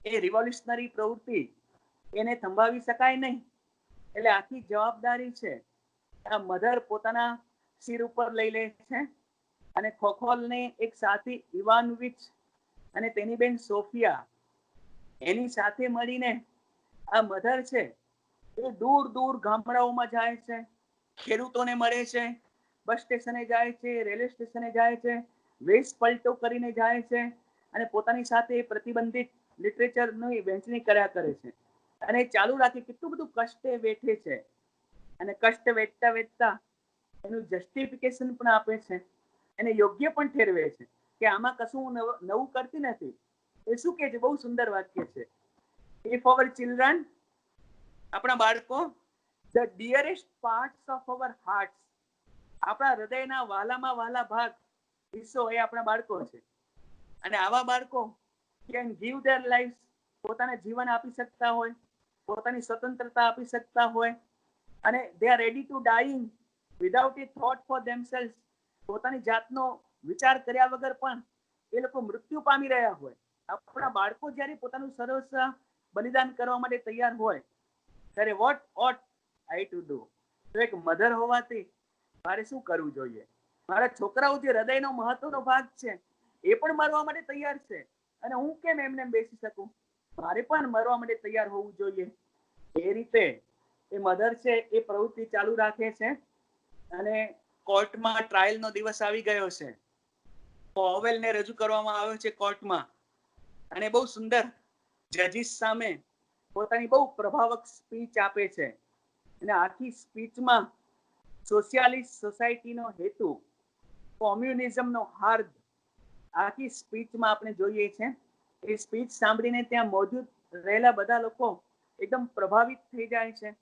એ રિવોલ્યુશનરી પ્રવૃત્તિ, એને થંભાવી શકાય નહીં. એટલે આખી જવાબદારી છે આ મધર પોતાના સિર ઉપર લઈ લે છે અને ખોખોલને એક સાથી ઇવાનોવિચ અને તેની બેન સોફિયા, એની સાથે મળીને આ મધર છે એ દૂર દૂર ગામડાઓમાં જાય છે, ખેડૂતોને મળે છે, બસ સ્ટેશને જાય છે, રેલવે સ્ટેશને જાય છે, વેશ પલટો કરીને જાય છે અને પોતાની સાથે પ્રતિબંધિત લિટરેચરની વહેંચણી કર્યા કરે છે. અને ચાલુ રાખી કેટલું બધું કષ્ટ વેઠે છે અને કષ્ટ વેઠતા વેઠતા એનું જસ્ટિફિકેશન પણ આપે છે, એને યોગ્ય પણ ઠેરવે છે કે આમાં કશું નવું કરતી નથી. એ શું કહે છે? બહુ સુંદર વાક્ય છે. ઇફ અવર ચિલ્ડ્રન, આપણા બાળકો, the ડિયરેસ્ટ parts of our hearts, આપણા હૃદયના વાલામાં વાલા ભાગ, હિસ્સો એ આપણા બાળકો છે. અને આવા બાળકો કેન ગીવ ધેર લાઈફ, પોતાને જીવન આપી શકતા હોય, પોતાની સ્વતંત્રતા આપી શકતા હોય, અને they are ready to dying without a thought for themselves, પોતાની જાતનો વિચાર કર્યા વગર પણ એ લોકો મૃત્યુ પામી રહ્યા હોય. આપણા બાળકો જ્યારે પોતાનું સર્વસ્વ બલિદાન કરવા માટે તૈયાર હોય ત્યારે what ought I to do? તો એક મધર હોવાથી મારે શું કરવું જોઈએ? મારા છોકરાઓ જે હૃદયનો મહત્વનો ભાગ છે એ પણ મરવા માટે તૈયાર છે અને હું કેમ એમને બેસી શકું? મારે પણ મરવા માટે તૈયાર હોવું જોઈએ. એ રીતે એ મધર છે એ પ્રવૃત્તિ ચાલુ રાખે છે. અને કોર્ટમાં ટ્રાયલનો દિવસ આવી ગયો છે. પોવેલને રજૂ કરવામાં આવ્યો છે કોર્ટમાં અને બહુ સુંદર જજીસ સામે પોતાની બહુ પ્રભાવક સ્પીચ આપે છે. અને આખી સ્પીચમાં સોશિયાલિસ્ટ સોસાયટીનો હેતુ, કોમ્યુનિઝમનો હાર્દ આખી સ્પીચમાં આપણે જોઈએ છે. એ સ્પીચ સાંભળીને ત્યાં મોજૂદ રહેલા બધા લોકો એકદમ પ્રભાવિત થઈ જાય છે.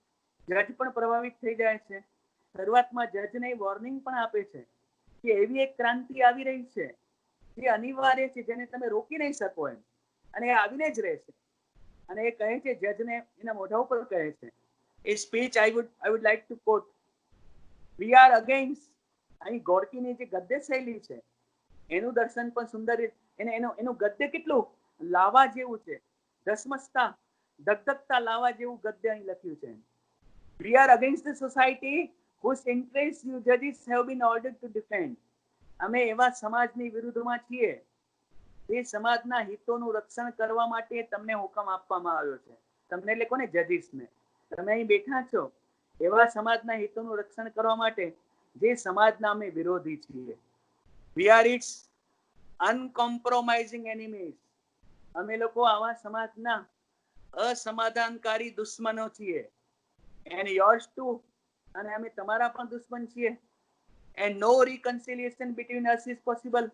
જજ પણ પ્રભાવિત થઈ જાય છે. શરૂઆતમાં જજને વોર્નિંગ પણ આપે છે કે એવી એક ક્રાંતિ આવી રહી છે જે અનિવાર્ય છે, જેને તમે રોકી નહીં શકો એમ, અને એ આવીને જ રહેશે. અને એ કહે છે, જજને એના મોઢા ઉપર કહે છે, એ speech I would like to quote. We are against, અહીં ગોર્કીની જે ગદ્ય શૈલી છે એનું દર્શન પણ સુંદર, એનું ગદ્ય કેટલું લાવા જેવું છે, ધસમસતા, ધગધગતા લાવા જેવું ગદ્ય અહીં લખ્યું છે. We are against the society whose interests you judges have been ordered to defend. અમે એવા સમાજની વિરુદ્ધમાં છીએ એ સમાજના હિતોનું રક્ષણ કરવા માટે તમને હુકમ આપવામાં આવ્યો છે. તમને એટલે કોને? જજીસને. તમે અહીં બેઠા છો એવા સમાજના હિતોનું રક્ષણ કરવા માટે જે સમાજના અમે વિરોધી છીએ. We are its uncompromising enemies. અમે લોકો આવા સમાજના અસમાધાનકારી દુશ્મનો છીએ. And yours too. અને અમે તમારા પણ દુશ્મન છીએ. And no reconciliation between us is possible.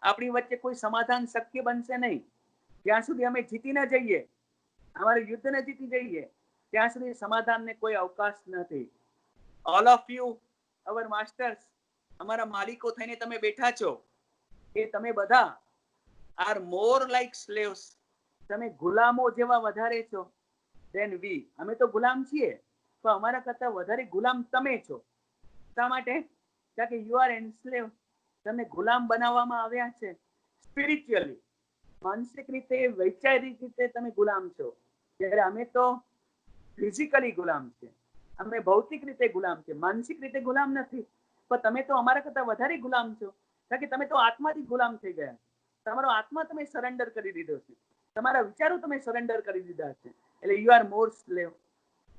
આપણી વચ્ચે કોઈ સમાધાન શક્ય બનશે નહીં જ્યાં સુધી અમે જીતી ન જઈએ, અમારું યુદ્ધ ન જીતી જઈએ ત્યાં સુધી સમાધાનને કોઈ અવકાશ નથી. All of you, our masters, અમારા માલિકો થઈને તમે બેઠા છો એ તમે બધા are more like slaves. તમે ગુલામો જેવા વધારે છો than we. અમે તો ગુલામ છીએ તો અમારા કરતા વધારે ગુલામ તમે છો. શા માટે? કારણ કે યુ આર એન્સ્લેવ. તમને ગુલામ બનાવવામાં આવ્યા છે સ્પિરિચ્યુઅલી. માનસિક રીતે વૈચારિક રીતે તમે ગુલામ છો, જ્યારે અમે તો ફિઝિકલી ગુલામ છે, અમે ભૌતિક રીતે ગુલામ છે, માનસિક રીતે ગુલામ નથી. પણ તમે તો અમારા કરતા વધારે ગુલામ છો, કારણ કે તમે તો આત્માથી ગુલામ થઈ ગયા. તમારો આત્મા તમે સરેન્ડર કરી દીધો છે, તમારા વિચારો તમે સરેન્ડર કરી દીધા છે, એટલે યુ આર મોર સ્લેવ.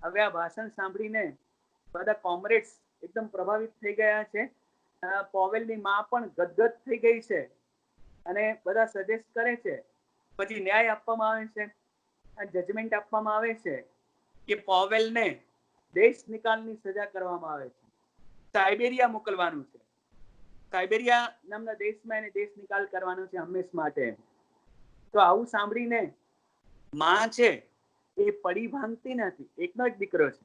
હવે આ ભાષણ સાંભળીને બધા કોમરેડ્સ એકદમ પ્રભાવિત થઈ ગયા છે. પોવેલની માં પણ ગદગદ થઈ ગઈ છે અને બધા સજેસ્ટ કરે છે. પછી ન્યાય આપવામાં આવે છે, જજમેન્ટ આપવામાં આવે છે કે પોવેલને દેશ નિકાલની સજા કરવામાં આવે છે, સાયબેરિયા મોકલવાનું છે. સાયબેરિયા નામના દેશમાં એને દેશ નિકાલ કરવાનો છે હંમેશ માટે. તો આવું સાંભળીને માં છે એ પડી ભાંગતી નથી. એકનો એક દીકરો છે,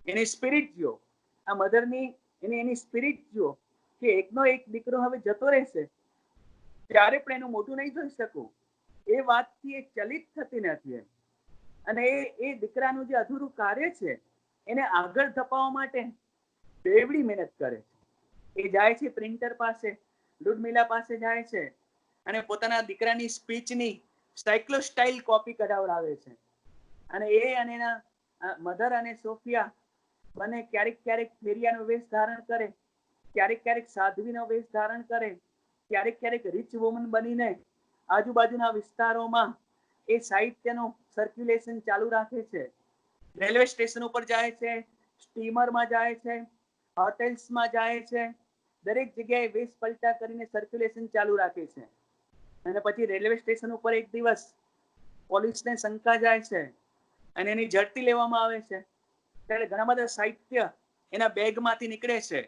એની સ્પિરિટ જુઓ, આ મધરની એની સ્પિરિટ જુઓ કે એકનો એક દીકરો હવે જતો રહેશે, ત્યારે પણ એનું મોઢું નહીં જોઈ શકું, એ વાતથી એ ચલિત થતી નથી. અને એ દીકરાનું જે અધૂરું કાર્ય છે એને આગળ ધપાવવા માટે બેવડી મહેનત કરે છે. એ જાય છે પ્રિન્ટર પાસે, લુડમિલા પાસે જાય છે અને પોતાના દીકરાની સ્પીચની સાયક્લોસ્ટાઇલ કોપી કઢાવડાવે છે. અને એ અને એના મધર અને સોફિયા બંને ક્યારેક ક્યારેક ફેરિયાનો વેશ ધારણ કરે, ક્યારેક ક્યારેક સાધ્વીનો વેશ ધારણ કરે, ક્યારેક ક્યારેક રીચ વુમન બનીને આજુબાજુના વિસ્તારોમાં એ સાહિત્યનું સર્ક્યુલેશન ચાલુ રાખે છે. રેલવે સ્ટેશન ઉપર જાય છે, સ્ટીમરમાં જાય છે, હોટેલ્સમાં જાય છે, દરેક જગ્યાએ વેશ પલટા કરીને સર્ક્યુલેશન ચાલુ રાખે છે. અને પછી રેલવે સ્ટેશન ઉપર એક દિવસ પોલીસને શંકા જાય છે અને એની ઝડપી લેવામાં આવે છે. ત્યારે ઘણા બધા સાહિત્ય એના બેગમાંથી નીકળે છે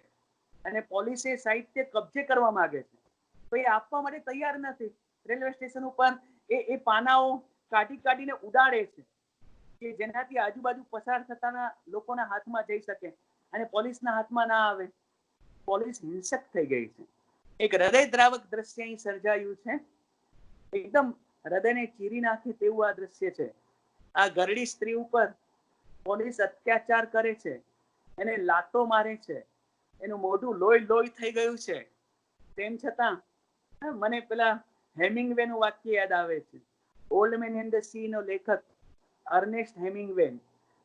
અને પોલીસે સાહિત્ય કબજે કરવા માંગે છે, તો એ આપવા માટે તૈયાર નથી. રેલવે સ્ટેશન ઉપર એ પાનાઓ કાઢીને ઉડાડે છે કે જેનાથી આજુબાજુ પસાર થતા લોકોના હાથમાં જઈ શકે અને પોલીસના હાથમાં ના આવે. પોલીસ હિંસક થઈ ગઈ છે. એક હૃદયદ્રાવક દ્રશ્ય અહીં સર્જાયું છે. એકદમ હૃદયને ચીરી નાખે તેવું આ દ્રશ્ય છે. આ ગરડી સ્ત્રી ઉપર પોલીસ અત્યાચાર કરે છે, એને લાતો મારે છે, એનું મોઢું લોહી થઈ ગયું છે. તેમ છતાં મને પેલા હેમિંગવે નું વાક્ય યાદ આવે છે. Old man and the sea નો લેખક અર્નેસ્ટ હેમિંગવે,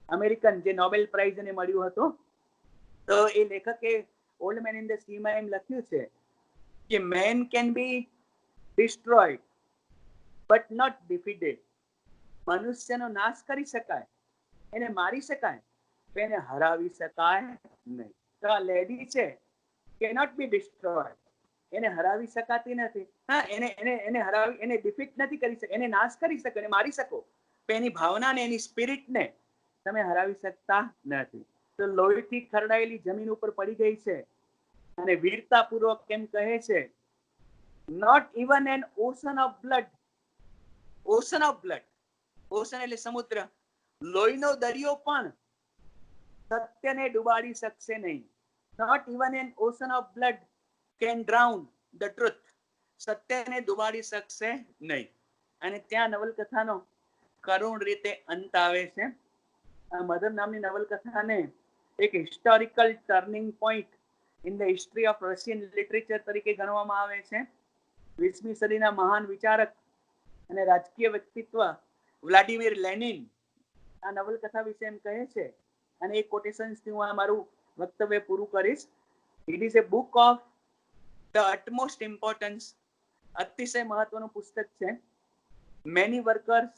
અમેરિકન, જે નોબેલ પ્રાઇઝ એને મળ્યું હતું. તો એ લેખકે old man in the sea માં એમ લખ્યું છે કે man can be destroyed but not defeated. મનુષ્યનો નાશ કરી શકાય, એને મારી શકાય, એને હરાવી શકાય નહીં. તો આ લેડી છે કેનોટ બી ડિસ્ટ્રોયડ, એને હરાવી શકાતી નથી. હા, એને હરાવી, એને ડિફીટ નથી કરી શકે, એને નાશ કરી શકો, એને મારી શકો, પણ એની ભાવનાને, એની સ્પિરિટને તમે હરાવી શકતા નથી. તો લોહીથી ખરડાયેલી જમીન ઉપર પડી ગઈ છે અને વીરતાપૂર્વક કેમ કહે છે, not even an ocean of blood. Ocean of blood, ocean એટલે સમુદ્ર, લોહીનો દરિયો પણ સત્યને ડુબાડી શકશે નહીં. Not even an ocean of blood can drown the truth. સત્યને ડુબાડી શકશે નહીં. અને ત્યાં નવલકથાનો કરુણ રીતે અંત આવે છે. આ મધર નામની નવલકથાને એક historical turning point in the history of Russian literature તરીકે ગણવામાં આવે છે. 20મી સદીના મહાન વિચારક અને રાજકીય વ્યક્તિત્વ વ્લાડિમીર લેનિન આ નવલકથા વિશે એમ કહે છે, અને એક કોટેશનથી હું આ મારું વક્તવ્ય પૂરું કરીશ. It is A book of the utmost importance. અતિશય મહત્વનું પુસ્તક છે. Many workers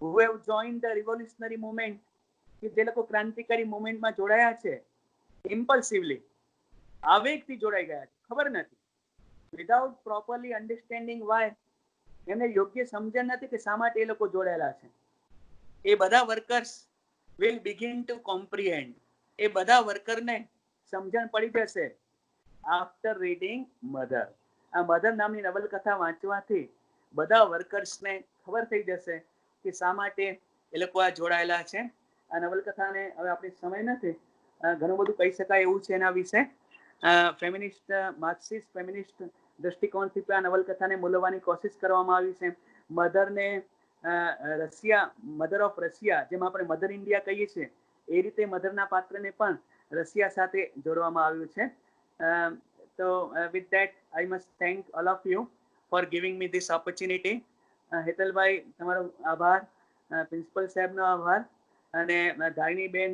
who have joined the revolutionary movement, કે જે લોકો ક્રાંતિકારી મુવમેન્ટમાં જોડાયા છે, ઇમ્પલ્સિવલી, આવેગથી જોડાઈ ગયા છે, ખબર નથી, વિધાઉટ પ્રોપરલી અન્ડરસ્ટેન્ડિંગ વાય, એમને યોગ્ય સમજણ નથી કે શા માટે એ લોકો જોડાયેલા છે. એ બધા workers will begin to comprehend. એ બધા વર્કરને સમજણ પડી જશે આફ્ટર રીડિંગ મધર. આ મધર નામની નવલકથા વાંચવાથી બધા વર્કર્સને ખબર થઈ જશે કે શા માટે એ લોકો આ જોડાયેલા છે. આ નવલકથાને હવે આપણે સમય નથી, ઘણું બધું કહી શકાય એવું છે એના વિશે. ફેમિનિસ્ટ, માર્ક્સિસ્ટ ફેમિનિસ્ટ દ્રષ્ટિકોણથી આ નવલકથાને મૂલવવાની કોશિશ કરવામાં આવી છે. મધરને રશિયા, મધર ઓફ રશિયા, જેમ આપણે મધર ઇન્ડિયા કહીએ છીએ, એ રીતે મધરના પાત્રને પણ રશિયા સાથે જોડવામાં આવ્યું છે. તો with that I must thank all of you for giving me this opportunity. હેતલભાઈ તમારો આભાર, પ્રિન્સિપલ સાહેબનો આભાર અને ધારિણીબેન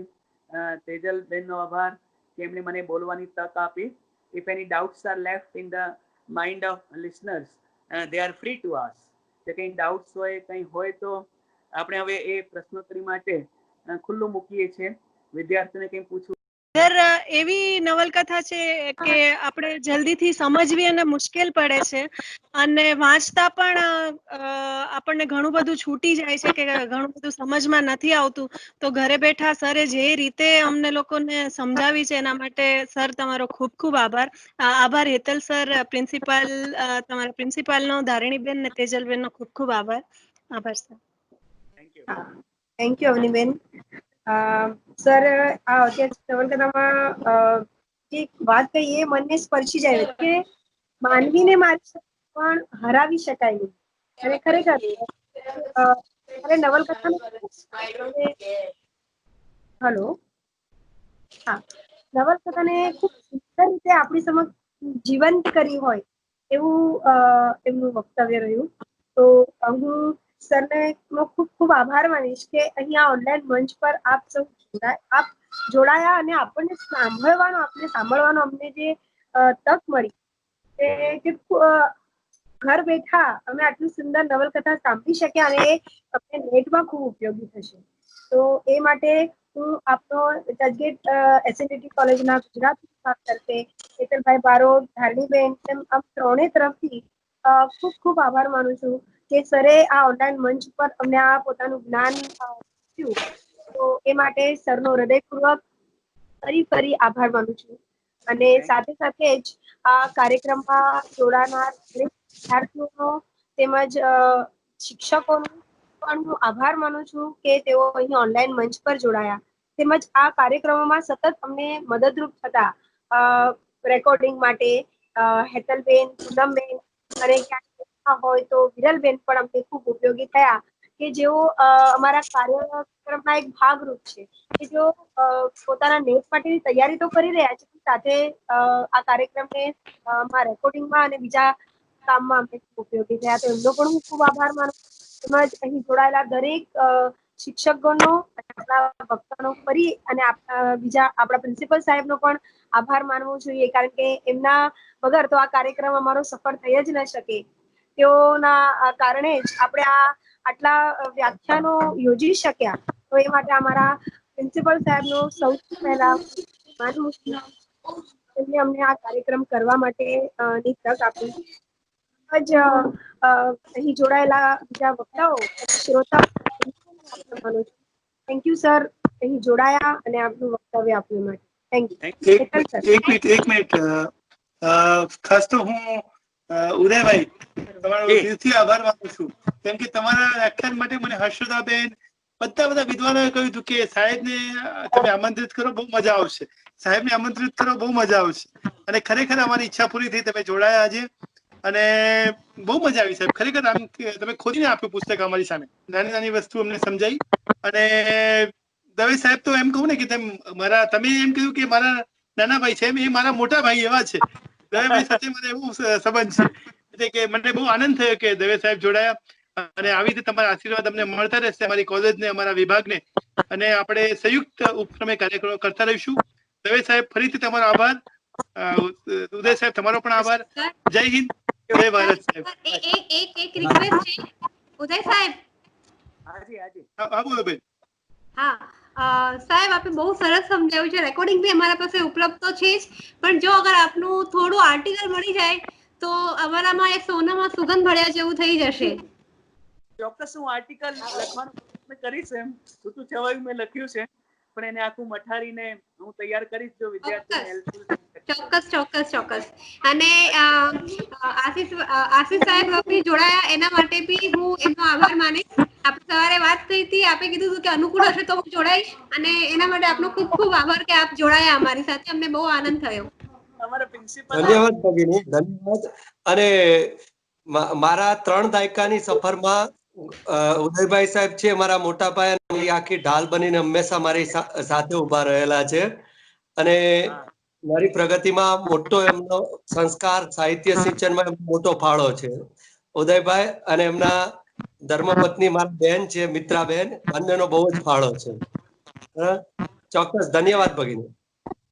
તેજલબેનનો આભાર કે એમણે મને બોલવાની તક આપી. If any doubts are left in the mind of listeners, they are free to ask. જે કંઈ ડાઉટ્સ હોય કંઈ હોય તો આપણે હવે એ પ્રશ્નોત્તરી માટે ખુલ્લું મૂકીએ છીએ. વિદ્યાર્થીઓને કંઈ પૂછવું સર, એવી નવલકથા છે કે આપણે જલ્દીથી સમજવી અને મુશ્કેલ પડે છે અને વાંચતા પણ આપણને ઘણું બધું છૂટી જાય છે કે ઘણું બધું સમજમાં નથી આવતું. તો ઘરે બેઠા સરે જે રીતે અમને લોકોને સમજાવી છે એના માટે સર તમારો ખૂબ ખૂબ આભાર. આભાર હેતલ સર, પ્રિન્સિપાલ, તમારા પ્રિન્સિપાલનો, ધારિણીબેન ને તેજલબેનનો ખૂબ ખૂબ આભાર. આભાર sir. Thank you Avniben. Sir, આ અત્યારે નવલકથામાં જે વાત કહી એ મનને સ્પર્શી જાય કે માનવીને મારી શકે પણ હરાવી શકાય નહીં. અને ખરેખર નવલકથાનું હલો હા, નવલકથાને ખૂબ સુંદર રીતે આપણી સમક્ષ જીવંત કરી હોય એવું એમનું વક્તવ્ય રહ્યું. તો હું સરને ખૂબ ખૂબ આભાર માનીશ કે અહીંયા ઓનલાઈન મંચ પર આપ સૌ જોડાયા અને આપણને સાંભળવાનો અમને જે તક મળી કે ઘર બેઠા અમે આટલી સુંદર નવલકથા સાંભળી શક્યા અને એ અમને નેટમાં ખૂબ ઉપયોગી થશે. તો એ માટે હું આપનો ચર્ચગેટ એસએનડીટી કોલેજના ગુજરાતી વિભાગ તરફે હેતલભાઈ બારોટ, ધારણીબેન એમ આમ ત્રણેય તરફથી ખૂબ ખૂબ આભાર માનું છું કે સરે આ ઓનલાઈન મંચ પર અમને આ પોતાનું જ્ઞાન આપ્યું. તો એ માટે સરનો હૃદયપૂર્વક ફરી આભાર માનું છું. અને સાથે સાથે જ આ કાર્યક્રમમાં જોડાનાર દરેક વિદ્યાર્થીઓનો તેમજ શિક્ષકોનો પણ હું આભાર માનું છું કે તેઓ અહીં ઓનલાઈન મંચ પર જોડાયા. તેમજ આ કાર્યક્રમોમાં સતત અમને મદદરૂપ થતા રેકોર્ડિંગ માટે હેતલબેન, પૂનમબેન અને ક્યાંક હોય તો વિરલબેન પણ અમને ખૂબ ઉપયોગી થયા કે જેઓ અમારા કાર્યક્રમના એક ભાગરૂપ છે કે જેઓ પોતાના નેટ માટેની તૈયારી તો કરી રહ્યા છે સાથે આ કાર્યક્રમને રેકોર્ડિંગમાં અને બીજા કામમાં અમને ખૂબ ઉપયોગી થયા. તો એમનો પણ હું ખૂબ આભાર માનું. તેમજ અહીં જોડાયેલા દરેક શિક્ષકગણનો અને આપણા વક્તાનો ફરી અને બીજા આપણા પ્રિન્સિપલ સાહેબનો પણ આભાર માનવો જોઈએ કારણ કે એમના વગર તો આ કાર્યક્રમ અમારો સફળ થઈ જ ન શકે. તેઓના કારણે જ આપણે આટલા વ્યાખ્યાનો યોજી શક્યા. તો એ માટે અમારા પ્રિન્સિપલ સાહેબનો સૌથી પહેલા માનવું છું એમને અમને આ કાર્યક્રમ કરવા માટે ની તક આપી. જ અહીં જોડાયેલા બીજા વક્તાઓ અને શ્રોતાઓ થેન્ક યુ સર અહીં જોડાયા અને આપનું વક્તવ્ય આપ્યું માટે. Thank you. એક મિનિટ ખાસ તો હું ઉદયભાઈ તમારો દિલથી આભાર માનું છું કેમ કે તમારા વ્યાખ્યાન માટે મને હર્ષદાબેન બધા વિદ્વાનોએ કહ્યું હતું કે સાહેબને તમે આમંત્રિત કરો બહુ મજા આવશે, સાહેબને આમંત્રિત કરો બહુ મજા આવશે. અને ખરેખર અમારી ઈચ્છા પૂરી થઈ, તમે જોડાયા આજે અને બહુ મજા આવી સાહેબ. ખરેખર આમ તમે ખોદીને આપ્યું પુસ્તક અમારી સામે, નાની નાની વસ્તુ અમને સમજાઈ. અને દવે સાહેબ તો એમ કહું ને કે તમે એમ કહ્યું કે મારા નાના ભાઈ છે, એ મારા મોટા ભાઈ એવા છે. દવેભાઈ સાથે મને એવું સંબંધ છે એટલે કે મને બહુ આનંદ થયો કે દવે સાહેબ જોડાયા અને આવી રીતે તમારા આશીર્વાદ અમને મળતા રહેશે અમારી કોલેજને, અમારા વિભાગને, અને આપણે સંયુક્ત ઉપક્રમે કાર્યક્રમો કરતા રહીશું. દવે સાહેબ ફરીથી તમારો આભાર. ઉદય સાહેબ તમારો પણ આભાર. જય હિન્દ, જય ભારત સાહેબ. એક રિક્વેસ્ટ છે ઉદય સાહેબ. હા બોલો બેન. હા સાહેબ, આપે બહુ સરસ સમજાવ્યું છે. રેકોર્ડિંગ બી અમારા પાસે ઉપલબ્ધ તો છે જ, પણ જો અગર આપનું થોડું આર્ટિકલ મળી જાય તો અમારામાં એક સોનામાં સુગંધ ભર્યા જેવું થઈ જશે. ચોક્કસ હું આર્ટિકલ લખવાનું કરીશ. એમ છૂટું છવાયું મેં લખ્યું છે પણ એને આખું મઠારીને હું તૈયાર કરીશ જો વિદ્યાર્થીઓને હેલ્પફુલ. ચોક્કસ. અને આશીષ સાહેબ જોડાયા એના માટે બી હું એમનો આભાર માનીશ. આપણે સવારે વાત થઈ હતી, આપે કીધું હતું કે અનુકૂળ હશે તો હું જોડાઈશ અને એના માટે આપનો ખૂબ ખૂબ આભાર કે આપ જોડાયા અમારી સાથે. અમને બહુ આનંદ થયો. ધન્યવાદ ભગીની, ધન્યવાદ. અને મારા 3 દાયકાની સફરમાં ઉદયભાઈ સાહેબ છે મારા મોટા ભાઈ, આખી ઢાલ બનીને હંમેશા મારી સાથે ઉભા રહેલા છે અને મારી પ્રગતિમાં મોટો એમનો સંસ્કાર, સાહિત્ય સિંચનમાં મોટો ફાળો છે ઉદયભાઈ. અને એમના ધર્મપત્ની મારા બેન છે, મિત્રાબેન, બંનેનો બહુ જ ફાળો છે. હા, ચોક્કસ. ધન્યવાદ ભગીની.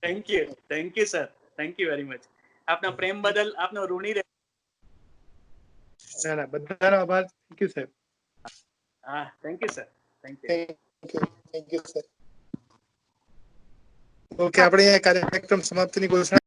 Thank you sir, thank you very much. આપના પ્રેમ બદલ આપનો ઋણી રહે. ના ના, બધાનો આભાર. થેન્ક યુ સાહેબ. હા, thank you sir, thank you. Thank you sir. Okay, આપણે કાર્યક્રમ સમાપ્તિની ઘોષણા